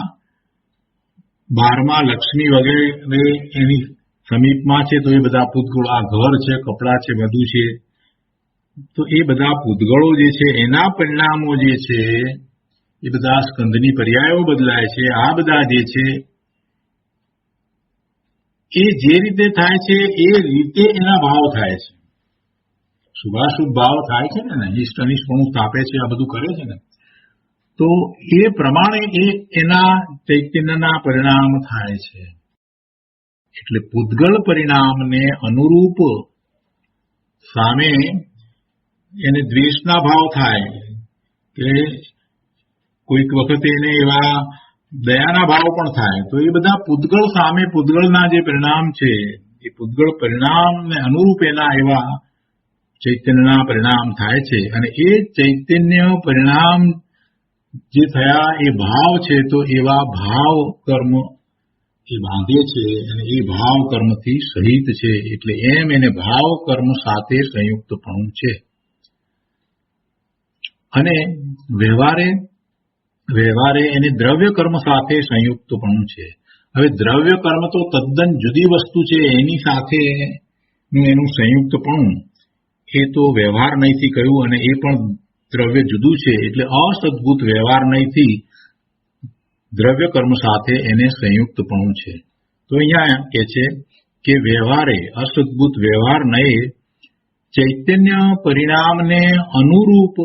12મા લક્ષ્મી વગેરે એની સમીપમાં છે તો એ બધા પૂતગળો, આ ઘર છે, કપડાં છે, બધું છે, તો એ બધા પૂતગળો જે છે એના પરિણામો જે છે એ બધા સ્કંદની પર્યાયો બદલાય છે. આ બધા જે છે એ જે રીતે થાય છે એ રીતે એના ભાવ થાય છે. શુભાશુભ ભાવ થાય છે ને, ઇષ્ટ અનિષ્ટપણું તાપે છે, આ બધું કરે છે ને, તો એ પ્રમાણે એ એના ચૈતન્યના પરિણામ થાય છે. એટલે પૂતગલ પરિણામને અનુરૂપ સામે એને દ્વેષના ભાવ થાય કે કોઈક વખતે એને એવા દયાના ભાવ પણ થાય. તો એ બધા પૂતગળ સામે પૂતગળના જે પરિણામ છે એ પૂતગળ પરિણામને અનુરૂપ એના એવા ચૈતન્યના પરિણામ થાય છે. અને એ ચૈતન્ય પરિણામ જે થયા એ ભાવ છે, તો એવા ભાવ કર્મ એ બાંધે છે અને એ ભાવ કર્મથી સહિત છે. એટલે એમ એને ભાવ કર્મ સાથે સંયુક્તપણું છે. અને વ્યવહારે એને દ્રવ્ય કર્મ સાથે સંયુક્તપણું છે. હવે દ્રવ્ય કર્મ તો તદ્દન જુદી વસ્તુ છે, એની સાથે એનું સંયુક્તપણું એ તો વ્યવહાર નહીંથી કહ્યું અને એ પણ દ્રવ્ય જુદું છે. એટલે અસદભૂત વ્યવહાર નહીંથી દ્રવ્ય કર્મ સાથે એને સંયુક્તપણું છે. તો અહીંયા કહે છે કે વ્યવહારે અસદભૂત વ્યવહાર નયે ચૈતન્ય પરિણામને અનુરૂપ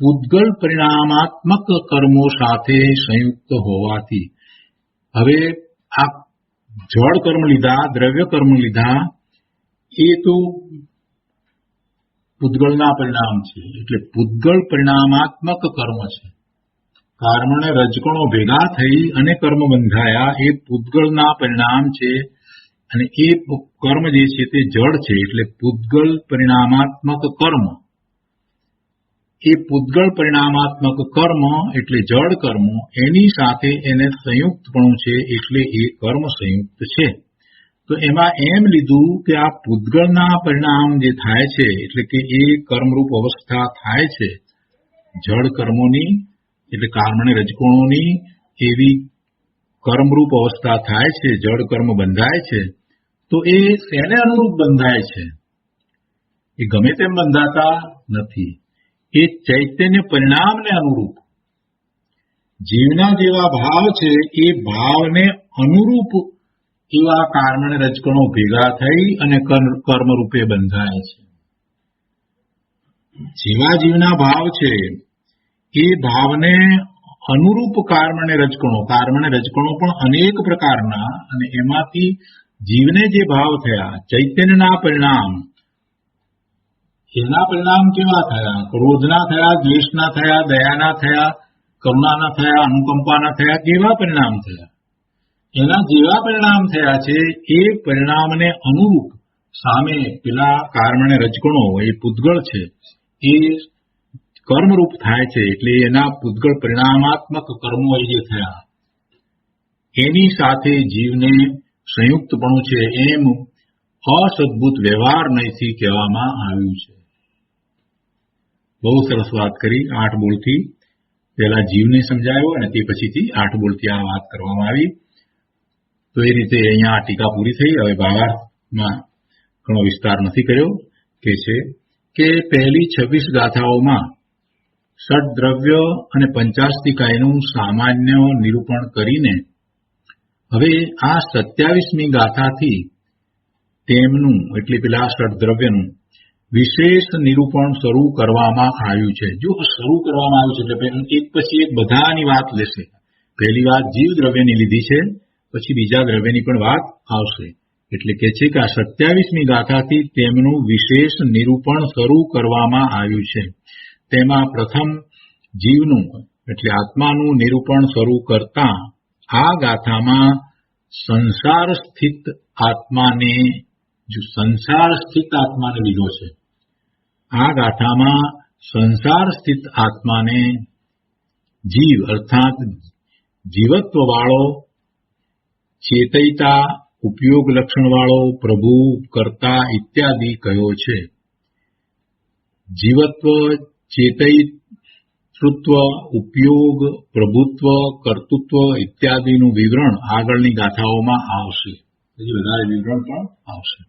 પૂતગલ પરિણામાત્મક કર્મો સાથે સંયુક્ત હોવાથી. હવે આ જળ કર્મ લીધા, દ્રવ્ય કર્મ લીધા, એ તો પૂતગળના પરિણામ છે. એટલે પૂતગળ પરિણામાત્મક કર્મ છે. કર્મને રજકણો ભેગા થઈ અને કર્મ બંધાયા એ પૂતગળના પરિણામ છે. અને એ કર્મ જે છે તે જળ છે. એટલે પૂતગલ પરિણામાત્મક કર્મ, એ પૂતગળ પરિણામાત્મક કર્મ એટલે જળ કર્મ, એની સાથે એને સંયુક્તપણું છે. એટલે એ કર્મ સંયુક્ત છે. તો એમાં એમ લીધું કે આ પૂતગળના પરિણામ જે થાય છે એટલે કે એ કર્મરૂપ અવસ્થા થાય છે જળ કર્મોની, એટલે કર્મને રજકણોની એવી કર્મરૂપ અવસ્થા થાય છે, જળ કર્મ બંધાય છે. તો એ શેને અનુરૂપ બંધાય છે? એ ગમે તેમ બંધાતા નથી. એ ચૈતન્ય પરિણામને અનુરૂપ જીવના જેવા ભાવ છે એ ભાવને અનુરૂપ એવા કર્મને રજકણો ભેગા થઈ અને કર્મરૂપે બંધાય છે. જેવા જીવના ભાવ છે એ ભાવને અનુરૂપ કર્મને રજકણો પણ અનેક પ્રકારના, અને એમાંથી જીવને જે ભાવ થયા ચૈતન્યના પરિણામ, એના પરિણામ કેવા થયા? ક્રોધના થયા, દ્વેષના થયા, દયાના થયા, કરુણાના થયા, અનુકંપાના થયા, કેવા પરિણામ થયા? એના જેવા પરિણામ થયા છે એ પરિણામને અનુરૂપ સામે પેલા કારણે રજકણો એ પૂતગળ છે એ કર્મરૂપ થાય છે. એટલે એના પૂતગળ પરિણામાત્મક કર્મો એ જે થયા એની સાથે જીવને સંયુક્તપણું છે એમ અસદભૂત વ્યવહાર નહીંથી કહેવામાં આવ્યું છે. બહુ સરસ વાત કરી. 8 બોલથી પહેલા જીવને સમજાયો અને તે પછીથી 8 બોલથી આ વાત કરવામાં આવી. તો એ રીતે અહીંયા આ ટીકા પૂરી થઈ. હવે ભાવાર્થમાં ઘણો વિસ્તાર નથી કર્યો. કે છે કે પહેલી 26 ગાથાઓમાં ષડદ્રવ્ય અને પંચાસ્તિકાયનું સામાન્ય નિરૂપણ કરીને હવે આ 27મી ગાથાથી તેમનું એટલે પેલા ષડદ્રવ્યનું વિશેષ નિરૂપણ શરૂ કરવામાં આવ્યું છે. જો શરૂ કરવામાં આવ્યું છે એટલે એક પછી એક બધાની વાત લેશે. પહેલી વાત જીવ દ્રવ્યની લીધી છે, પછી બીજા દ્રવ્યની પણ વાત આવશે. એટલે કે છે કે આ 27મી ગાથાથી તેમનું વિશેષ નિરૂપણ શરૂ કરવામાં આવ્યું છે. તેમાં પ્રથમ જીવનું એટલે આત્માનું નિરૂપણ શરૂ કરતા આ ગાથામાં સંસાર સ્થિત આત્માને લીધો છે. આ ગાથામાં સંસાર સ્થિત આત્માને જીવ અર્થાત જીવત્વ વાળો, ચેતયતા, ઉપયોગ લક્ષણ વાળો, પ્રભુ, કર્તા ઇત્યાદિ કહ્યો છે. જીવત્વ, ચેતયતૃત્વ, ઉપયોગ, પ્રભુત્વ, કર્તૃત્વ ઇત્યાદિનું વિવરણ આગળની ગાથાઓમાં આવશે. હજી વધારે વિવરણ પણ આવશે.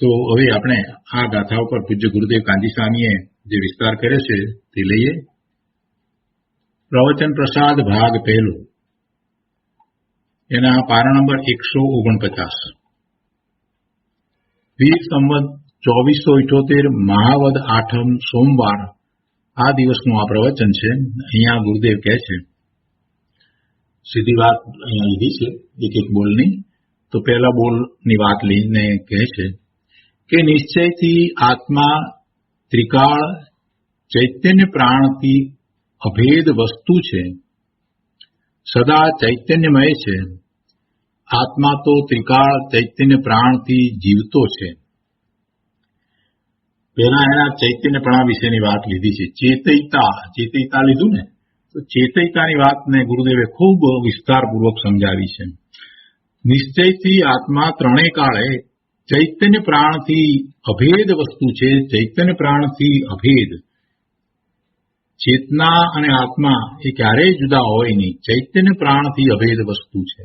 તો હવે આપણે આ ગાથા ઉપર પૂજ્ય ગુરુદેવ કાંજી સ્વામીએ જે વિસ્તાર કર્યો છે તે લઈએ. પ્રવચન પ્રસાદ ભાગ પહેલો, એના પારા નંબર 149. વીર સંવત 2478 મહાવદ આઠમ સોમવાર આ દિવસનું આ પ્રવચન છે. અહીંયા ગુરુદેવ કહે છે, સીધી વાત અહીંયા લીધી છે એક એક બોલની. તો પહેલા બોલની વાત લઈને કહે છે કે નિશ્ચયથી આત્મા ત્રિકાળ ચૈતન્ય પ્રાણથી અભેદ વસ્તુ છે, સદા ચૈતન્યમય છે. આત્મા તો ત્રિકાળ ચૈતન્ય પ્રાણથી જીવતો છે. પહેલા એના ચૈતન્યપણા વિશેની વાત લીધી છે. ચેતયતા લીધું ને, તો ચેતયતાની વાતને ગુરુદેવે ખૂબ વિસ્તારપૂર્વક સમજાવી છે. નિશ્ચયથી આત્મા ત્રણેય કાળે ચૈતન્ય પ્રાણથી અભેદ વસ્તુ છે. ચૈતન્ય પ્રાણથી અભેદ. ચેતના અને આત્મા એ ક્યારેય જુદા હોય નહીં. ચૈતન્ય પ્રાણથી અભેદ વસ્તુ છે.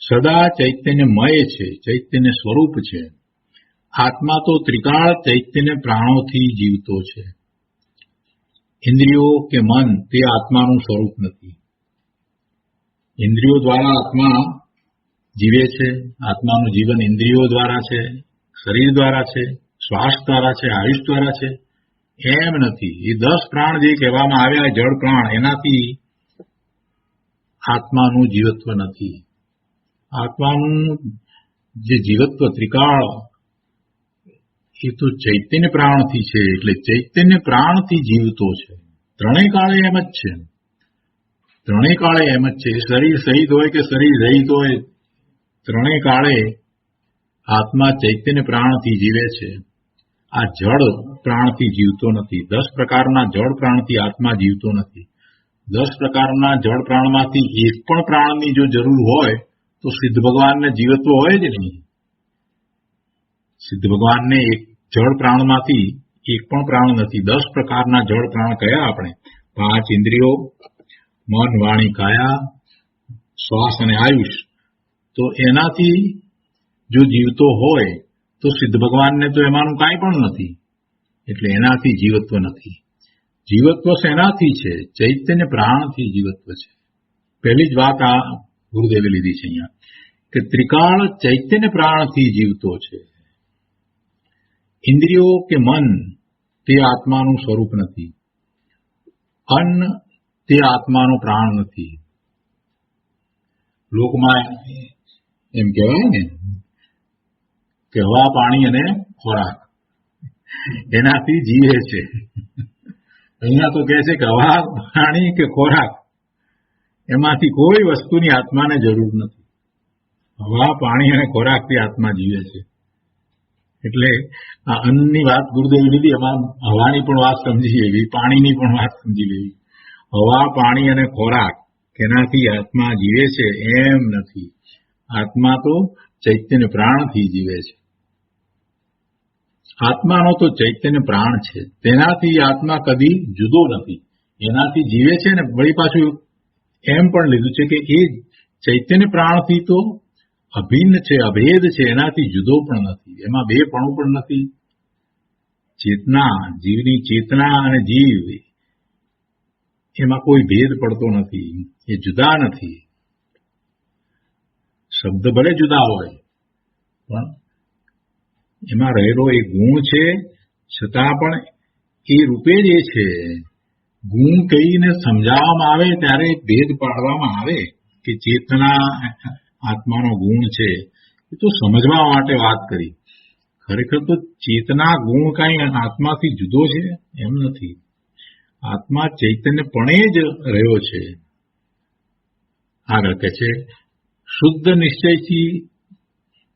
સદા ચૈતન્યમય છે, ચૈતન્ય સ્વરૂપ છે. આત્મા તો ત્રિકાળ ચૈતન્ય પ્રાણોથી જીવતો છે. ઇન્દ્રિયો કે મન તે આત્માનું સ્વરૂપ નથી. ઇન્દ્રિયો દ્વારા આત્મા જીવે છે. આત્માનું જીવન ઇન્દ્રિયો દ્વારા છે, શરીર દ્વારા છે, શ્વાસ દ્વારા છે, આયુષ દ્વારા છે, એમ નથી. એ 10 પ્રાણ જે કહેવામાં આવ્યા જળ પ્રાણ, એનાથી આત્માનું જીવત્વ નથી. આત્માનું જે જીવત્વ ત્રિકાળ એ તો ચૈતન્ય પ્રાણથી છે. એટલે ચૈતન્ય પ્રાણથી જીવતો છે. ત્રણેય કાળે એમ જ છે. ત્રણેય કાળે એમ જ છે. શરીર સહિત હોય કે શરીર રહિત હોય, ત્રણેય કાળે આત્મા ચૈતન્ય પ્રાણથી જીવે છે. આ જળ પ્રાણથી જીવતો નથી. 10 પ્રકારના જળ પ્રાણથી આત્મા જીવતો નથી. 10 પ્રકારના જળ પ્રાણમાંથી એક પણ પ્રાણની જો જરૂર હોય તો સિદ્ધ ભગવાનને જીવત્વ હોય જ નહીં. સિદ્ધ ભગવાનને એક જળ પ્રાણમાંથી એક પણ પ્રાણ નથી. 10 પ્રકારના જળ પ્રાણ કયા આપણે? 5 ઇન્દ્રિયો, મન, વાણી, કાયા, શ્વાસ અને આયુષ. તો એનાથી જો જીવતો હોય તો સિદ્ધ ભગવાનને તો એમાંનું કાંઈ પણ નથી. એટલે એનાથી જીવત્વ નથી. જીવત્વ શેનાથી છે? ચૈતન્ય પ્રાણથી જીવત્વ છે. પહેલી જ વાત આ ગુરુદેવે લીધી છે અહીંયા કે ત્રિકાળ ચૈતન્ય પ્રાણથી જીવતો છે. ઇન્દ્રિયો કે મન તે આત્માનું સ્વરૂપ નથી. અન્ન તે આત્માનો પ્રાણ નથી. લોકમાં એમ કહેવાય ને કે હવા, પાણી અને ખોરાક એનાથી જીવે છે. અહીંયા તો કહે છે કે હવા, પાણી કે ખોરાક એમાંથી કોઈ વસ્તુની આત્માને જરૂર નથી. હવા, પાણી અને ખોરાકથી આત્મા જીવે છે. એટલે આ અન્નની વાત ગુરુદેવે લીધી, એમાં હવાની પણ વાત સમજી લેવી, પાણીની પણ વાત સમજી લેવી. હવા, પાણી અને ખોરાક એનાથી આત્મા જીવે છે એમ નથી. આત્મા તો ચૈતન્ય પ્રાણથી જીવે છે. આત્માનો તો ચૈતન્ય પ્રાણ છે, તેનાથી આત્મા કદી જુદો નથી. એનાથી જીવે છે ને વળી પાછું એમ પણ લીધું છે કે એ ચૈતન્ય પ્રાણથી તો અભિન્ન છે, અભેદ છે, એનાથી જુદો પણ નથી. એમાં બેપણું પણ નથી. ચેતના, જીવની ચેતના અને જીવ એમાં કોઈ ભેદ પડતો નથી. એ જુદા નથી. શબ્દ ભલે જુદા હોય પણ એમાં રહેલો એ ગુણ છે, છતાં પણ એ રૂપે જ એ છે. ગુણ કહીને સમજાવવામાં આવે ત્યારે ભેદ પાડવામાં આવે કે ચેતના આત્માનો ગુણ છે, એ તો સમજવા માટે વાત કરી. ખરેખર તો ચેતના ગુણ કાંઈ આત્માથી જુદો છે એમ નથી. આત્મા ચૈતન્યપણે જ રહ્યો છે. આગળ કહે છે, શુદ્ધ નિશ્ચયથી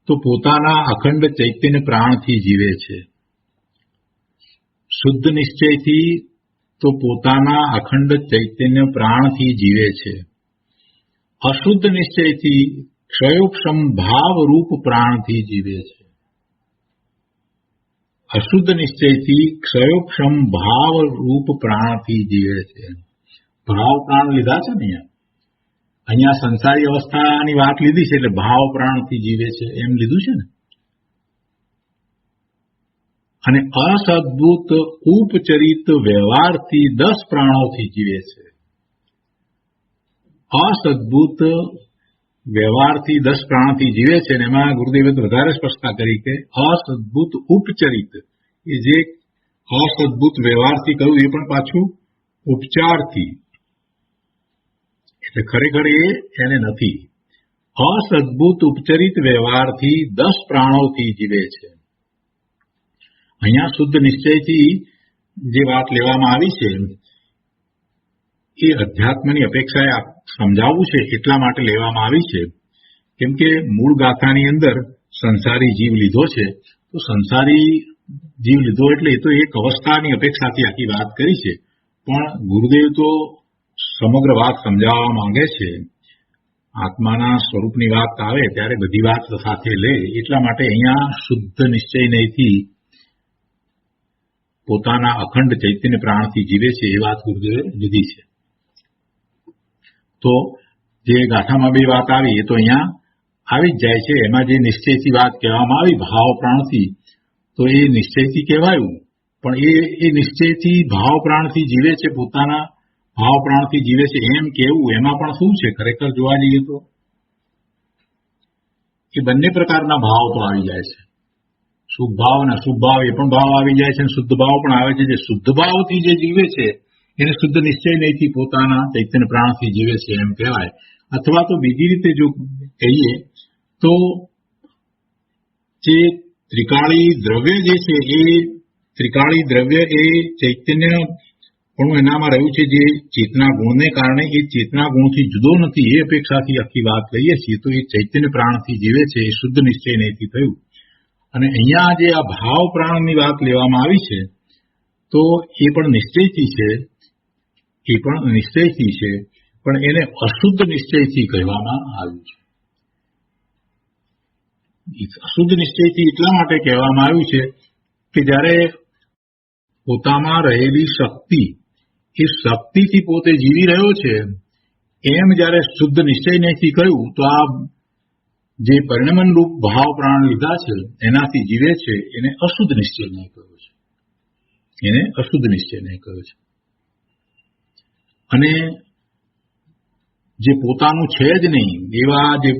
તો પોતાના અખંડ ચૈતન્ય પ્રાણથી જીવે છે. શુદ્ધ નિશ્ચયથી તો પોતાના અખંડ ચૈતન્ય પ્રાણથી જીવે છે. અશુદ્ધ નિશ્ચયથી ક્ષયોક્ષમ ભાવ રૂપ પ્રાણથી જીવે છે. અશુદ્ધ નિશ્ચયથી ક્ષયોક્ષમ ભાવ રૂપ પ્રાણથી જીવે છે. ભાવ પ્રાણ લીધા છે ને અહીંયા સંસારી અવસ્થાની વાત લીધી છે એટલે ભાવ પ્રાણથી જીવે છે એમ લીધું છે ને. અને અસદભૂત ઉપચરિત વ્યવહારથી 10 પ્રાણોથી જીવે છે. અસદભૂત વ્યવહારથી 10 પ્રાણથી જીવે છે. અને એમાં ગુરુદેવે વધારે સ્પષ્ટતા કરી કે અસદભૂત ઉપચરિત, એ જે અસદભૂત વ્યવહારથી કહ્યું એ પણ પાછું ઉપચારથી, એટલે ખરેખર એને નથી. અસદભૂત ઉપચરિત વ્યવહારથી 10 પ્રાણોથી જીવે છે. અહીંયા શુદ્ધ નિશ્ચયથી જે વાત લેવામાં આવી છે એ અધ્યાત્મની અપેક્ષાએ સમજાવવું છે એટલા માટે લેવામાં આવી છે. કેમ કે મૂળ ગાથાની અંદર સંસારી જીવ લીધો છે, તો સંસારી જીવ લીધો એટલે એ તો એક અવસ્થાની અપેક્ષાથી આખી વાત કરી છે. પણ ગુરુદેવ તો સમગ્ર વાત સમજાવવા માંગે છે. આત્માના સ્વરૂપની વાત આવે ત્યારે બધી વાત સાથે લે, એટલા માટે અહીંયા શુદ્ધ નિશ્ચયથી પોતાના અખંડ ચૈતન્ય પ્રાણથી જીવે છે એ વાત ગુરુદેવે લીધી છે. તો જે ગાથામાં બે વાત આવી એ તો અહીંયા આવી જ જાય છે. એમાં જે નિશ્ચયથી વાત કહેવામાં આવી ભાવ પ્રાણથી, તો એ નિશ્ચયથી કહેવાયું, પણ એ નિશ્ચયથી ભાવ પ્રાણથી જીવે છે, પોતાના ભાવ પ્રાણથી જીવે છે એમ કેવું, એમાં પણ શું છે ખરેખર જોવા જઈએ તો એ બંને પ્રકારના ભાવ તો આવી જાય છે. શુભ ભાવ અને અશુભ ભાવ એ પણ ભાવ આવી જાય છે, અને શુદ્ધ ભાવ પણ આવે છે. જે શુદ્ધ ભાવથી જે જીવે છે એને શુદ્ધ નિશ્ચય નહીંથી પોતાના ચૈતન્ય પ્રાણથી જીવે છે એમ કહેવાય. અથવા તો બીજી રીતે જો કહીએ તો જે ત્રિકાળી દ્રવ્ય જે છે એ ત્રિકાળી દ્રવ્ય એ ચૈતન્ય પણ એનામાં રહ્યું છે. જે ચેતના ગુણને કારણે એ ચેતના ગુણથી જુદો નથી એ અપેક્ષાથી આખી વાત લઈએ છીએ, તો એ ચૈતન્ય પ્રાણથી જીવે છે, એ શુદ્ધ નિશ્ચય નહીંથી થયું. અને અહીંયા જે આ ભાવ પ્રાણની વાત લેવામાં આવી છે તો એ પણ નિશ્ચયથી છે, પણ એને અશુદ્ધ નિશ્ચયથી કહેવામાં આવ્યું છે. અશુદ્ધ નિશ્ચયથી એટલા માટે કહેવામાં આવ્યું છે કે જ્યારે પોતામાં રહેલી શક્તિ, એ શક્તિથી પોતે જીવી રહ્યો છે એમ જ્યારે શુદ્ધ નિશ્ચય નથી કહ્યું, તો આ જે પરિણમન રૂપ ભાવ પ્રાણ લીધા છે એનાથી જીવે છે એને અશુદ્ધ નિશ્ચય નહીં કહ્યો છે. અને જે પોતાનું છે જ નહીં એવા જે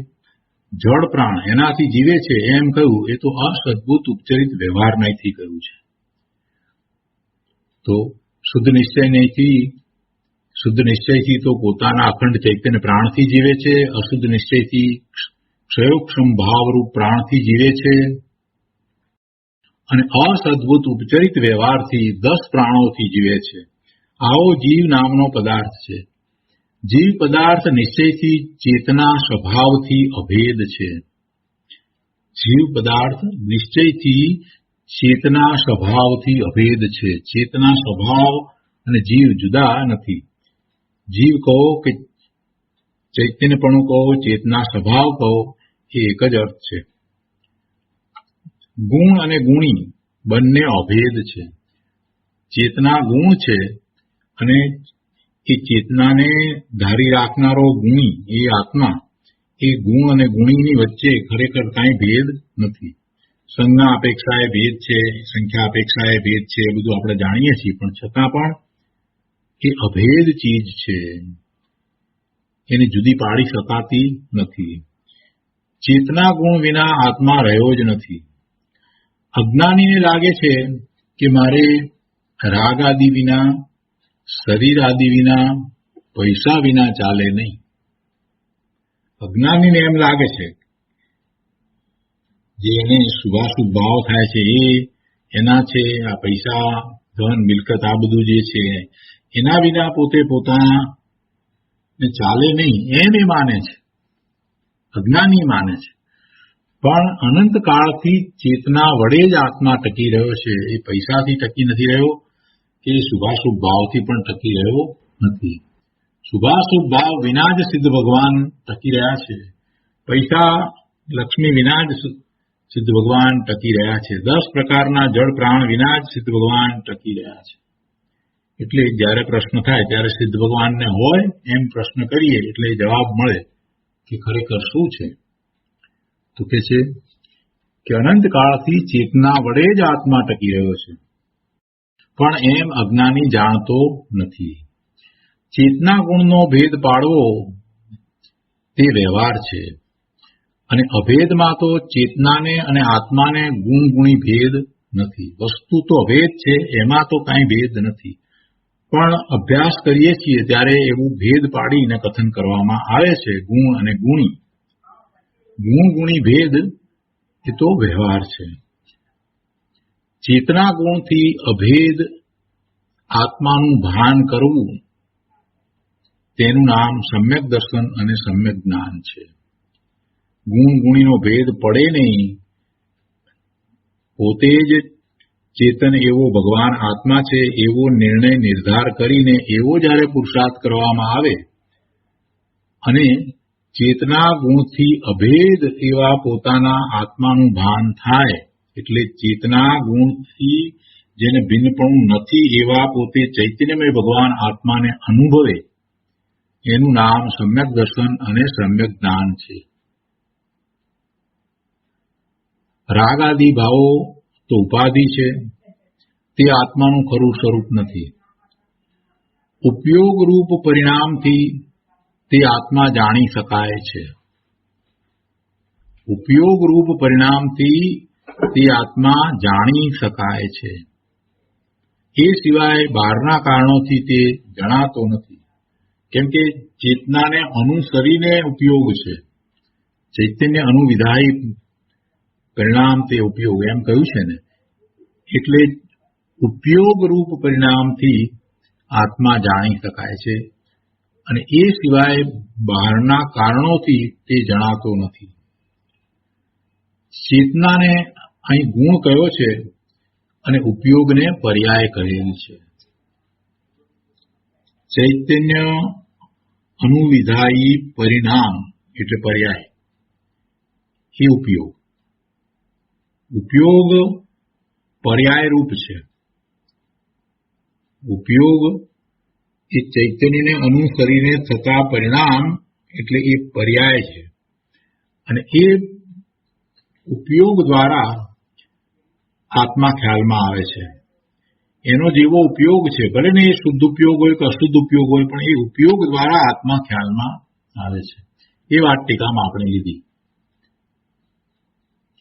જળ પ્રાણ એનાથી જીવે છે એમ કહ્યું, એ તો અસદભૂત ઉપચરિત વ્યવહાર નહીંથી કહ્યું છે. તો શુદ્ધ નિશ્ચયથી તો પોતાના અખંડ ચૈતન્ય પ્રાણથી જીવે છે. અશુદ્ધ નિશ્ચયથી ક્ષયોક્ષમ ભાવરૂપ પ્રાણથી જીવે છે. અને અસદભૂત ઉપચરિત વ્યવહારથી 10 પ્રાણોથી જીવે છે. આવો જીવ નામનો પદાર્થ છે. જીવ પદાર્થ નિશ્ચયથી ચેતના સ્વભાવથી અભેદ છે. જીવ પદાર્થ નિશ્ચયથી ચેતના સ્વભાવથી અભેદ છે. ચેતના સ્વભાવ અને જીવ જુદા નથી. જીવ કહો કે ચૈતન્યપણું કહો, ચેતના સ્વભાવ કહો, એ એક જ અર્થ છે. ગુણ અને ગુણી બંને અભેદ છે. ચેતના ગુણ છે અને એ ચેતનાને ધારી રાખનારો ગુણી એ આત્મા, એ ગુણ અને ગુણીની વચ્ચે ખરેખર કાંઈ ભેદ નથી. સંજ્ઞા અપેક્ષાએ ભેદ છે, સંખ્યા અપેક્ષાએ ભેદ છે, એ બધું આપણે જાણીએ છીએ, પણ છતાં પણ એ અભેદ ચીજ છે. એને જુદી પાડી શકાતી નથી. ચેતના ગુણ વિના આત્મા રહ્યો જ નથી. અજ્ઞાનીને લાગે છે કે મારે રાગ આદિ વિના, શરીર આદિ વિના, પૈસા વિના ચાલે નહીં. અજ્ઞાનીને એમ લાગે છે જે એને શુભાશુભ ભાવ થાય છે એ એના છે. આ પૈસા, ધન, મિલકત આ બધું જે છે એના વિના પોતે પોતાને ચાલે નહીં એમ એ માને છે. અજ્ઞાની માને છે. પણ અનંતકાળથી ચેતના વડે જ આત્મા ટકી રહ્યો છે. એ પૈસાથી ટકી નથી રહ્યો કે શુભાશુભ ભાવથી પણ ટકી રહ્યો નથી. શુભાશુભ ભાવ વિના જ સિદ્ધ ભગવાન ટકી રહ્યા છે. પૈસા, લક્ષ્મી વિના જ સિદ્ધ ભગવાન ટકી રહ્યા છે. 10 પ્રકારના જળ પ્રાણ વિના જ સિદ્ધ ભગવાન ટકી રહ્યા છે. એટલે જ્યારે પ્રશ્ન થાય ત્યારે સિદ્ધ ભગવાનને હોય એમ પ્રશ્ન કરીએ એટલે જવાબ મળે કે ખરેખર શું છે. તો કે છે કે અનંતકાળથી ચેતના વડે જ આત્મા ટકી રહ્યો છે, પણ એમ અજ્ઞાની જાણતો નથી. ચેતના ગુણનો ભેદ પાડવો તે વ્યવહાર છે, અને અભેદમાં તો ચેતનાને અને આત્માને ગુણ ગુણી ભેદ નથી. વસ્તુ તો અભેદ છે, એમાં તો કાંઈ ભેદ નથી. પણ અભ્યાસ કરીએ છીએ ત્યારે એવું ભેદ પાડીને કથન કરવામાં આવે છે. ગુણ અને ગુણી, ગુણ ગુણી ભેદ એ તો વ્યવહાર છે. ચેતના ગુણથી અભેદ આત્માનું ભાન કરવું તેનું નામ સમ્યક દર્શન અને સમ્યક જ્ઞાન છે. ગુણ ગુણીનો ભેદ પડે નહીં. પોતે જ ચેતન એવો ભગવાન આત્મા છે એવો નિર્ણય નિર્ધાર કરીને એવો જ્યારે પુરુષાર્થ કરવામાં આવે અને ચેતના ગુણથી અભેદ એવા પોતાના આત્માનું ભાન થાય, એટલે ચેતના ગુણથી જેને ભિન્નપણું નથી એવા પોતે ચૈતન્યમય ભગવાન આત્માને અનુભવે, એનું નામ સમ્યક દર્શન અને સમ્યક જ્ઞાન છે. રાગ આદિ ભાવો તો ઉપાધિ છે, તે આત્માનું ખરું સ્વરૂપ નથી. ઉપયોગ રૂપ પરિણામથી તે આત્મા જાણી શકાય છે. ઉપયોગ રૂપ પરિણામથી તે આત્મા જાણી શકાય છે. એ સિવાય બહારના કારણોથી તે જણાતો નથી. કેમ કે ચેતનાને અનુસરીને ઉપયોગ છે. ચૈતન્ય અનુવિધાયી પરિણામ તે ઉપયોગ એમ કહ્યું છે ને, એટલે ઉપયોગ રૂપ પરિણામથી આત્મા જાણી શકાય છે, અને એ સિવાય બહારના કારણોથી તે જણાતો નથી. ચેતનાને અહીં ગુણ કયો છે અને ઉપયોગને પર્યાય કહેલ છે. ચૈતન્ય અનુવિધાયી પરિણામ એટલે પર્યાય, એ ઉપયોગ. ઉપયોગ પર્યાય રૂપ છે. ઉપયોગ એ ચૈતન્યને અનુસરીને થતા પરિણામ એટલે એ પર્યાય છે, અને એ ઉપયોગ દ્વારા આત્મા ખ્યાલમાં આવે છે. એનો જેવો ઉપયોગ છે, ભલે ને એ શુદ્ધ ઉપયોગ હોય કે અશુદ્ધ ઉપયોગ હોય, પણ એ ઉપયોગ દ્વારા આત્મા ખ્યાલમાં આવે છે. એ વાત ટીકામાં આપણે લીધી.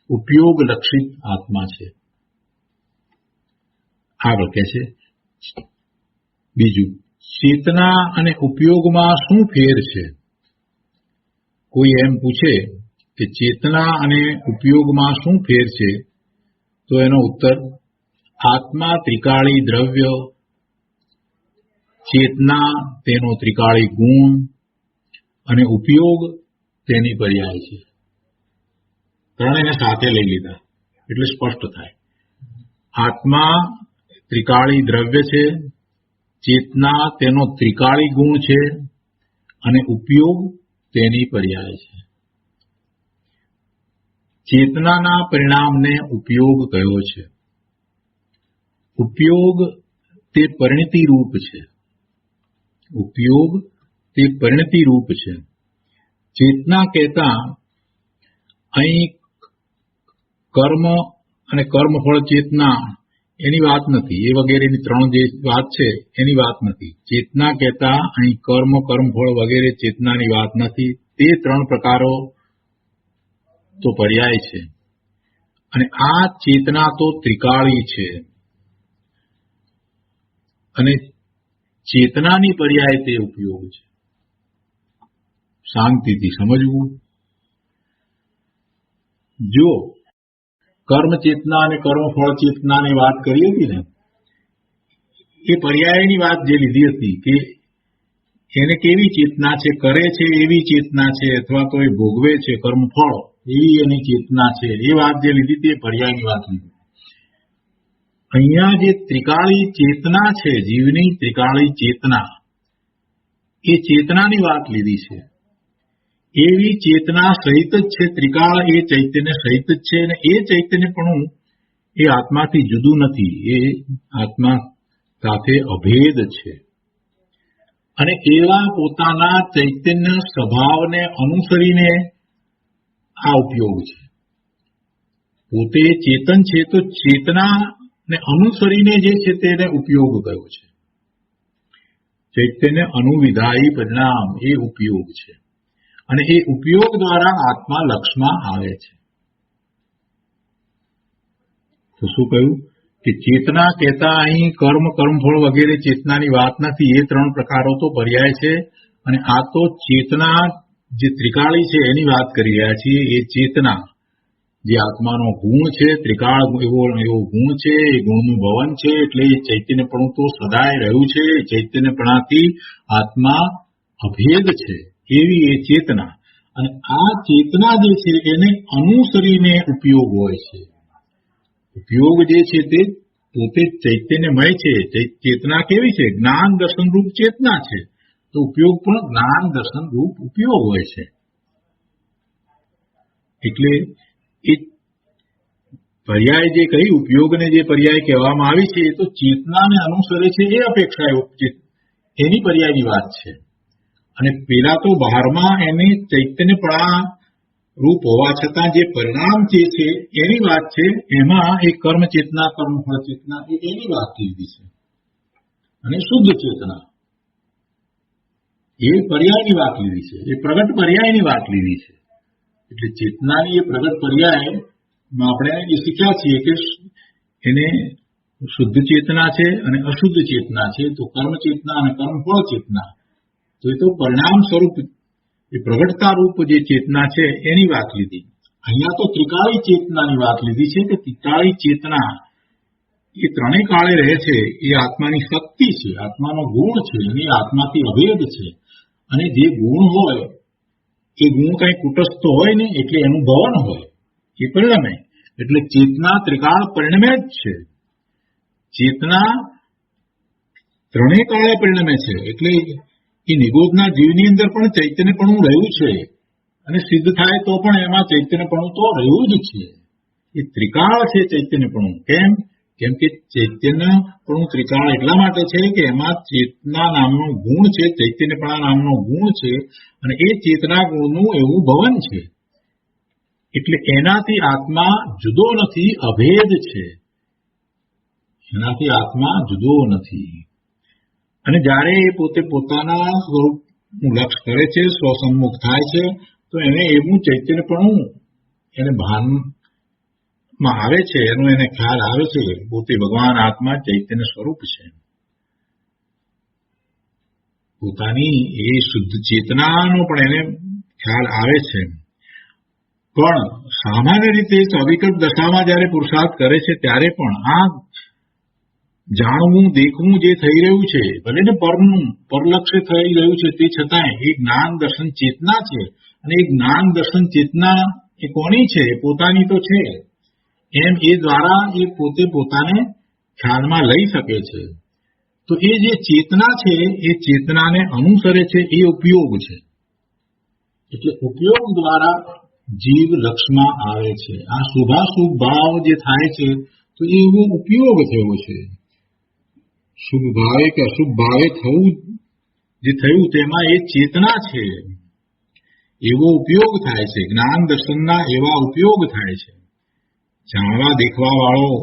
ઉપયોગ લક્ષિત આત્મા છે. આગળ કહે છે બીજું, ચેતના અને ઉપયોગમાં શું ફેર છે? કોઈ એમ પૂછે કે ચેતના અને ઉપયોગમાં શું ફેર છે, તો એનો ઉત્તર, આત્મા ત્રિકાળી દ્રવ્ય ચેતના તેનો ત્રિકાળી ગુણ અને ઉપયોગ તેની પર્યાય છે. ત્રણેયને સાથે લઈ લીધા એટલે સ્પષ્ટ થાય. આત્મા ત્રિકાળી દ્રવ્ય છે, ચેતના તેનો ત્રિકાળી ગુણ છે અને ઉપયોગ તેની પર્યાય છે. ચેતનાના પરિણામને ઉપયોગ કયો છે. ઉપયોગ તે પરિણતિ રૂપ છે. ઉપયોગ તે પરિણતિ રૂપ છે. ચેતના કહેતા અહીં કર્મ અને કર્મફળ ચેતના એની વાત નથી. એ વગેરેની ત્રણ જે વાત છે એની વાત નથી. ચેતના કહેતા અહીં કર્મ, કર્મફળ વગેરે ચેતનાની વાત નથી. તે ત્રણ પ્રકારો તો પર્યાય છે અને આ ચેતના તો ત્રિકાળી છે અને ચેતનાની પર્યાય તે ઉપયોગ છે. શાંતિથી સમજવું. જો કર્મ ચેતના અને કર્મફળ ચેતનાની વાત કરી હતી ને, એ પર્યાયની વાત જે લીધી હતી કે એને કેવી ચેતના છે, કરે છે એવી ચેતના છે, અથવા તો એ ભોગવે છે કર્મફળ એવી એની ચેતના છે, એ વાત જે લીધી હતી એ પર્યાયની વાત લીધી. અહીંયા જે ત્રિકાળી ચેતના છે, જીવની ત્રિકાળી ચેતના, એ ચેતનાની વાત લીધી છે. એવી ચેતના સહિત જ છે ત્રિકાળ, એ ચૈતન્ય સહિત જ છે અને એ ચૈતન્યપણું એ આત્માથી જુદું નથી. એ આત્મા સાથે અભેદ છે અને એવા પોતાના ચૈતન્ય સ્વભાવને અનુસરીને આ ઉપયોગ છે. પોતે ચેતન છે તો ચેતનાને અનુસરીને જે છે તેને ઉપયોગ કયો છે. ચૈતન્ય અનુવિધાયી પરિણામ એ ઉપયોગ છે અને એ ઉપયોગ દ્વારા આત્મા લક્ષમાં આવે છે. તો શું કહ્યું કે ચેતના કહેતા અહીં કર્મ, કર્મફળ વગેરે ચેતનાની વાત નથી. એ ત્રણ પ્રકારો તો પર્યાય છે અને આ તો ચેતના જે ત્રિકાળી છે એની વાત કરી રહ્યા છીએ. એ ચેતના જે આત્માનો ગુણ છે, ત્રિકાળ એવો ગુણ છે, એ ગુણનું ભવન છે, એટલે એ ચૈતન્યપણું તો સદાય રહ્યું છે. ચૈતન્યપણાથી આત્મા અભેદ છે એવી એ ચેતના. અને આ ચેતના જે છે એને અનુસરીને ઉપયોગ હોય છે. ઉપયોગ જે છે તે પોતે ચૈતન્યમય છે. ચેતના કેવી છે? જ્ઞાન દર્શન રૂપ ચેતના છે. તો ઉપયોગ પણ જ્ઞાન દર્શન રૂપ ઉપયોગ હોય છે. એટલે એ પર્યાય જે કહી, ઉપયોગને જે પર્યાય કહેવામાં આવી છે એ તો ચેતનાને અનુસરે છે એ અપેક્ષા એની પર્યાયની વાત છે. અને પેલા તો બહારમાં એને ચૈતન્યપણા રૂપ હોવા છતાં જે પરિણામ જે છે એની વાત છે. એમાં એ કર્મ ચેતના, કર્મફળ ચેતના એની વાત લીધી છે. અને શુદ્ધ ચેતના એ પર્યાયની વાત લીધી છે. એ પ્રગટ પર્યાયની વાત લીધી છે. એટલે ચેતનાની એ પ્રગટ પર્યાયમાં આપણે એ શીખ્યા છીએ કે એને શુદ્ધ ચેતના છે અને અશુદ્ધ ચેતના છે. તો કર્મ ચેતના અને કર્મફળ ચેતના તો એ તો પરિણામ સ્વરૂપ એ પ્રગટતા રૂપ જે ચેતના છે એની વાત લીધી. અહીંયા તો ત્રિકાળી ચેતનાની વાત લીધી છે કે ત્રિકાળી ચેતના એ ત્રણેય કાળે રહે છે. એ આત્માની શક્તિ છે, આત્માનો ગુણ છે, એની આત્માથી અભેદ છે. અને જે ગુણ હોય એ ગુણ કઈ કુટસ્થ હોય ને એટલે એનું ભવન હોય, એ પરિણમે. એટલે ચેતના ત્રિકાળ પરિણમે જ છે. ચેતના ત્રણેય કાળે પરિણમે છે. એટલે એ નિગોદના જીવની અંદર પણ ચૈતન્યપણું રહ્યું છે અને સિદ્ધ થાય તો પણ એમાં ચૈતન્યપણું તો રહ્યું જ છે. એ ત્રિકાળ છે ચૈતન્યપણું. કેમ કે ચૈતન્યપણું ત્રિકાળ એટલા માટે છે કે એમાં ચેતના નામનો ગુણ છે, ચૈતન્યપણા નામનો ગુણ છે અને એ ચેતના ગુણનું એવું ભવન છે. એટલે એનાથી આત્મા જુદો નથી, અભેદ છે. એનાથી આત્મા જુદો નથી. અને જ્યારે એ પોતે પોતાના સ્વરૂપનું લક્ષ કરે છે, સ્વસન્મુખ થાય છે, તો એને એવું ચૈતન્યપણું એને ભાનમાં આવે છે, એનો એને ખ્યાલ આવે છે પોતે ભગવાન આત્મા ચૈતન્ય સ્વરૂપ છે. પોતાની એ શુદ્ધ ચેતનાનો પણ એને ખ્યાલ આવે છે. પણ સામાન્ય રીતે અવિકલ્પ દશામાં જ્યારે પુરુષાર્થ કરે છે ત્યારે પણ આ જાણવું દેખવું જે થઈ રહ્યું છે, ભલે ને પરનું પરલક્ષ્ય થઈ રહ્યું છે, તે છતાંય એ જ્ઞાન દર્શન ચેતના છે. અને એ જ્ઞાન દર્શન ચેતના એ કોની છે? પોતાની તો છે. એમ એ દ્વારા એ પોતે પોતાને ખ્યાલમાં લઈ શકે છે. તો એ જે ચેતના છે એ ચેતનાને અનુસરે છે, એ ઉપયોગ છે. એટલે ઉપયોગ દ્વારા જીવ લક્ષમાં આવે છે. આ શુભાશુભ ભાવ જે થાય છે તો એવો ઉપયોગ થયો છે. શુભ ભાવે કે અશુભ ભાવે થવું જે થયું તેમાં એ ચેતના છે, એવો ઉપયોગ થાય છે. જ્ઞાન દર્શનના એવા ઉપયોગ થાય છે. જાણવા દેખવા વાળો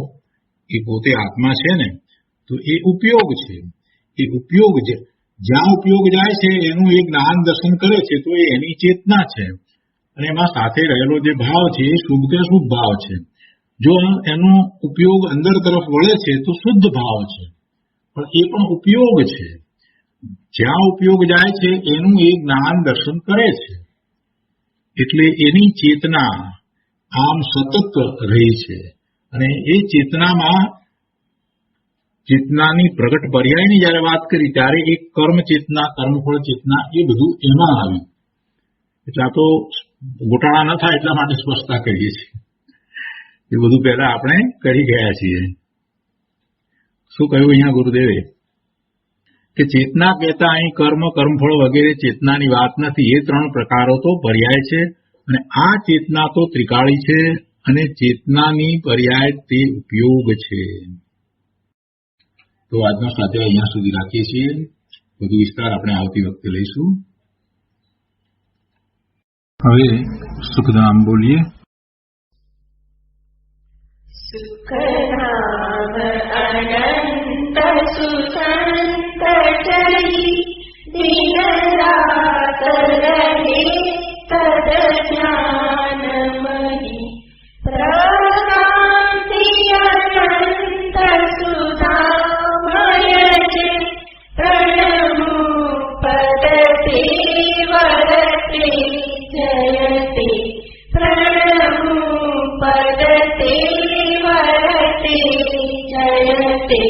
એ પોતે આત્મા છે ને, તો એ ઉપયોગ છે. એ ઉપયોગ જ્યાં ઉપયોગ જાય છે એનું એ જ્ઞાન દર્શન કરે છે, તો એ એની ચેતના છે. અને એમાં સાથે રહેલો જે ભાવ છે એ શુભ કે અશુભ ભાવ છે. જો એનો ઉપયોગ અંદર તરફ વળે છે તો શુદ્ધ ભાવ છે, પણ એ પણ ઉપયોગ છે. જ્યાં ઉપયોગ જાય છે એનું એ જ્ઞાન દર્શન કરે છે. એટલે એની ચેતના આમ સતત રહી છે. અને એ ચેતનાની પ્રગટ પર્યાયની જયારે વાત કરી ત્યારે એક કર્મ ચેતના, કર્મફળ ચેતના, એ બધું એમાં આવ્યું. એટલે આ તો ગોટાળા ન થાય એટલા માટે સ્પષ્ટતા કરીએ છીએ. એ બધું પહેલા આપણે કરી ગયા છીએ. શું કહ્યું અહીંયા ગુરુદેવે? કે ચેતના કહેતા અહીં કર્મ, કર્મફળ વગેરે ચેતનાની વાત નથી. એ ત્રણ પ્રકારો તો પર્યાય છે. અને આ ચેતના તો ત્રિકાળી છે. અને ચેતનાની પર્યાય તે ઉપયોગ છે. તો આજનો સ્વાધ્યાય અહીંયા સુધી રાખીએ છીએ. વધુ વિસ્તાર આપણે આવતી વખતે લઈશું. હવે સુખધામ બોલીએ. સુખધામ અનંત સુસંત ચરી દિન રાત રહે તદ જ્ઞાનમયી પ્રકાંતિ અનંત સુધામય છે પ્રણમો પદતે વરતે જયતે પ્રણમો પદતે વરતે જયતે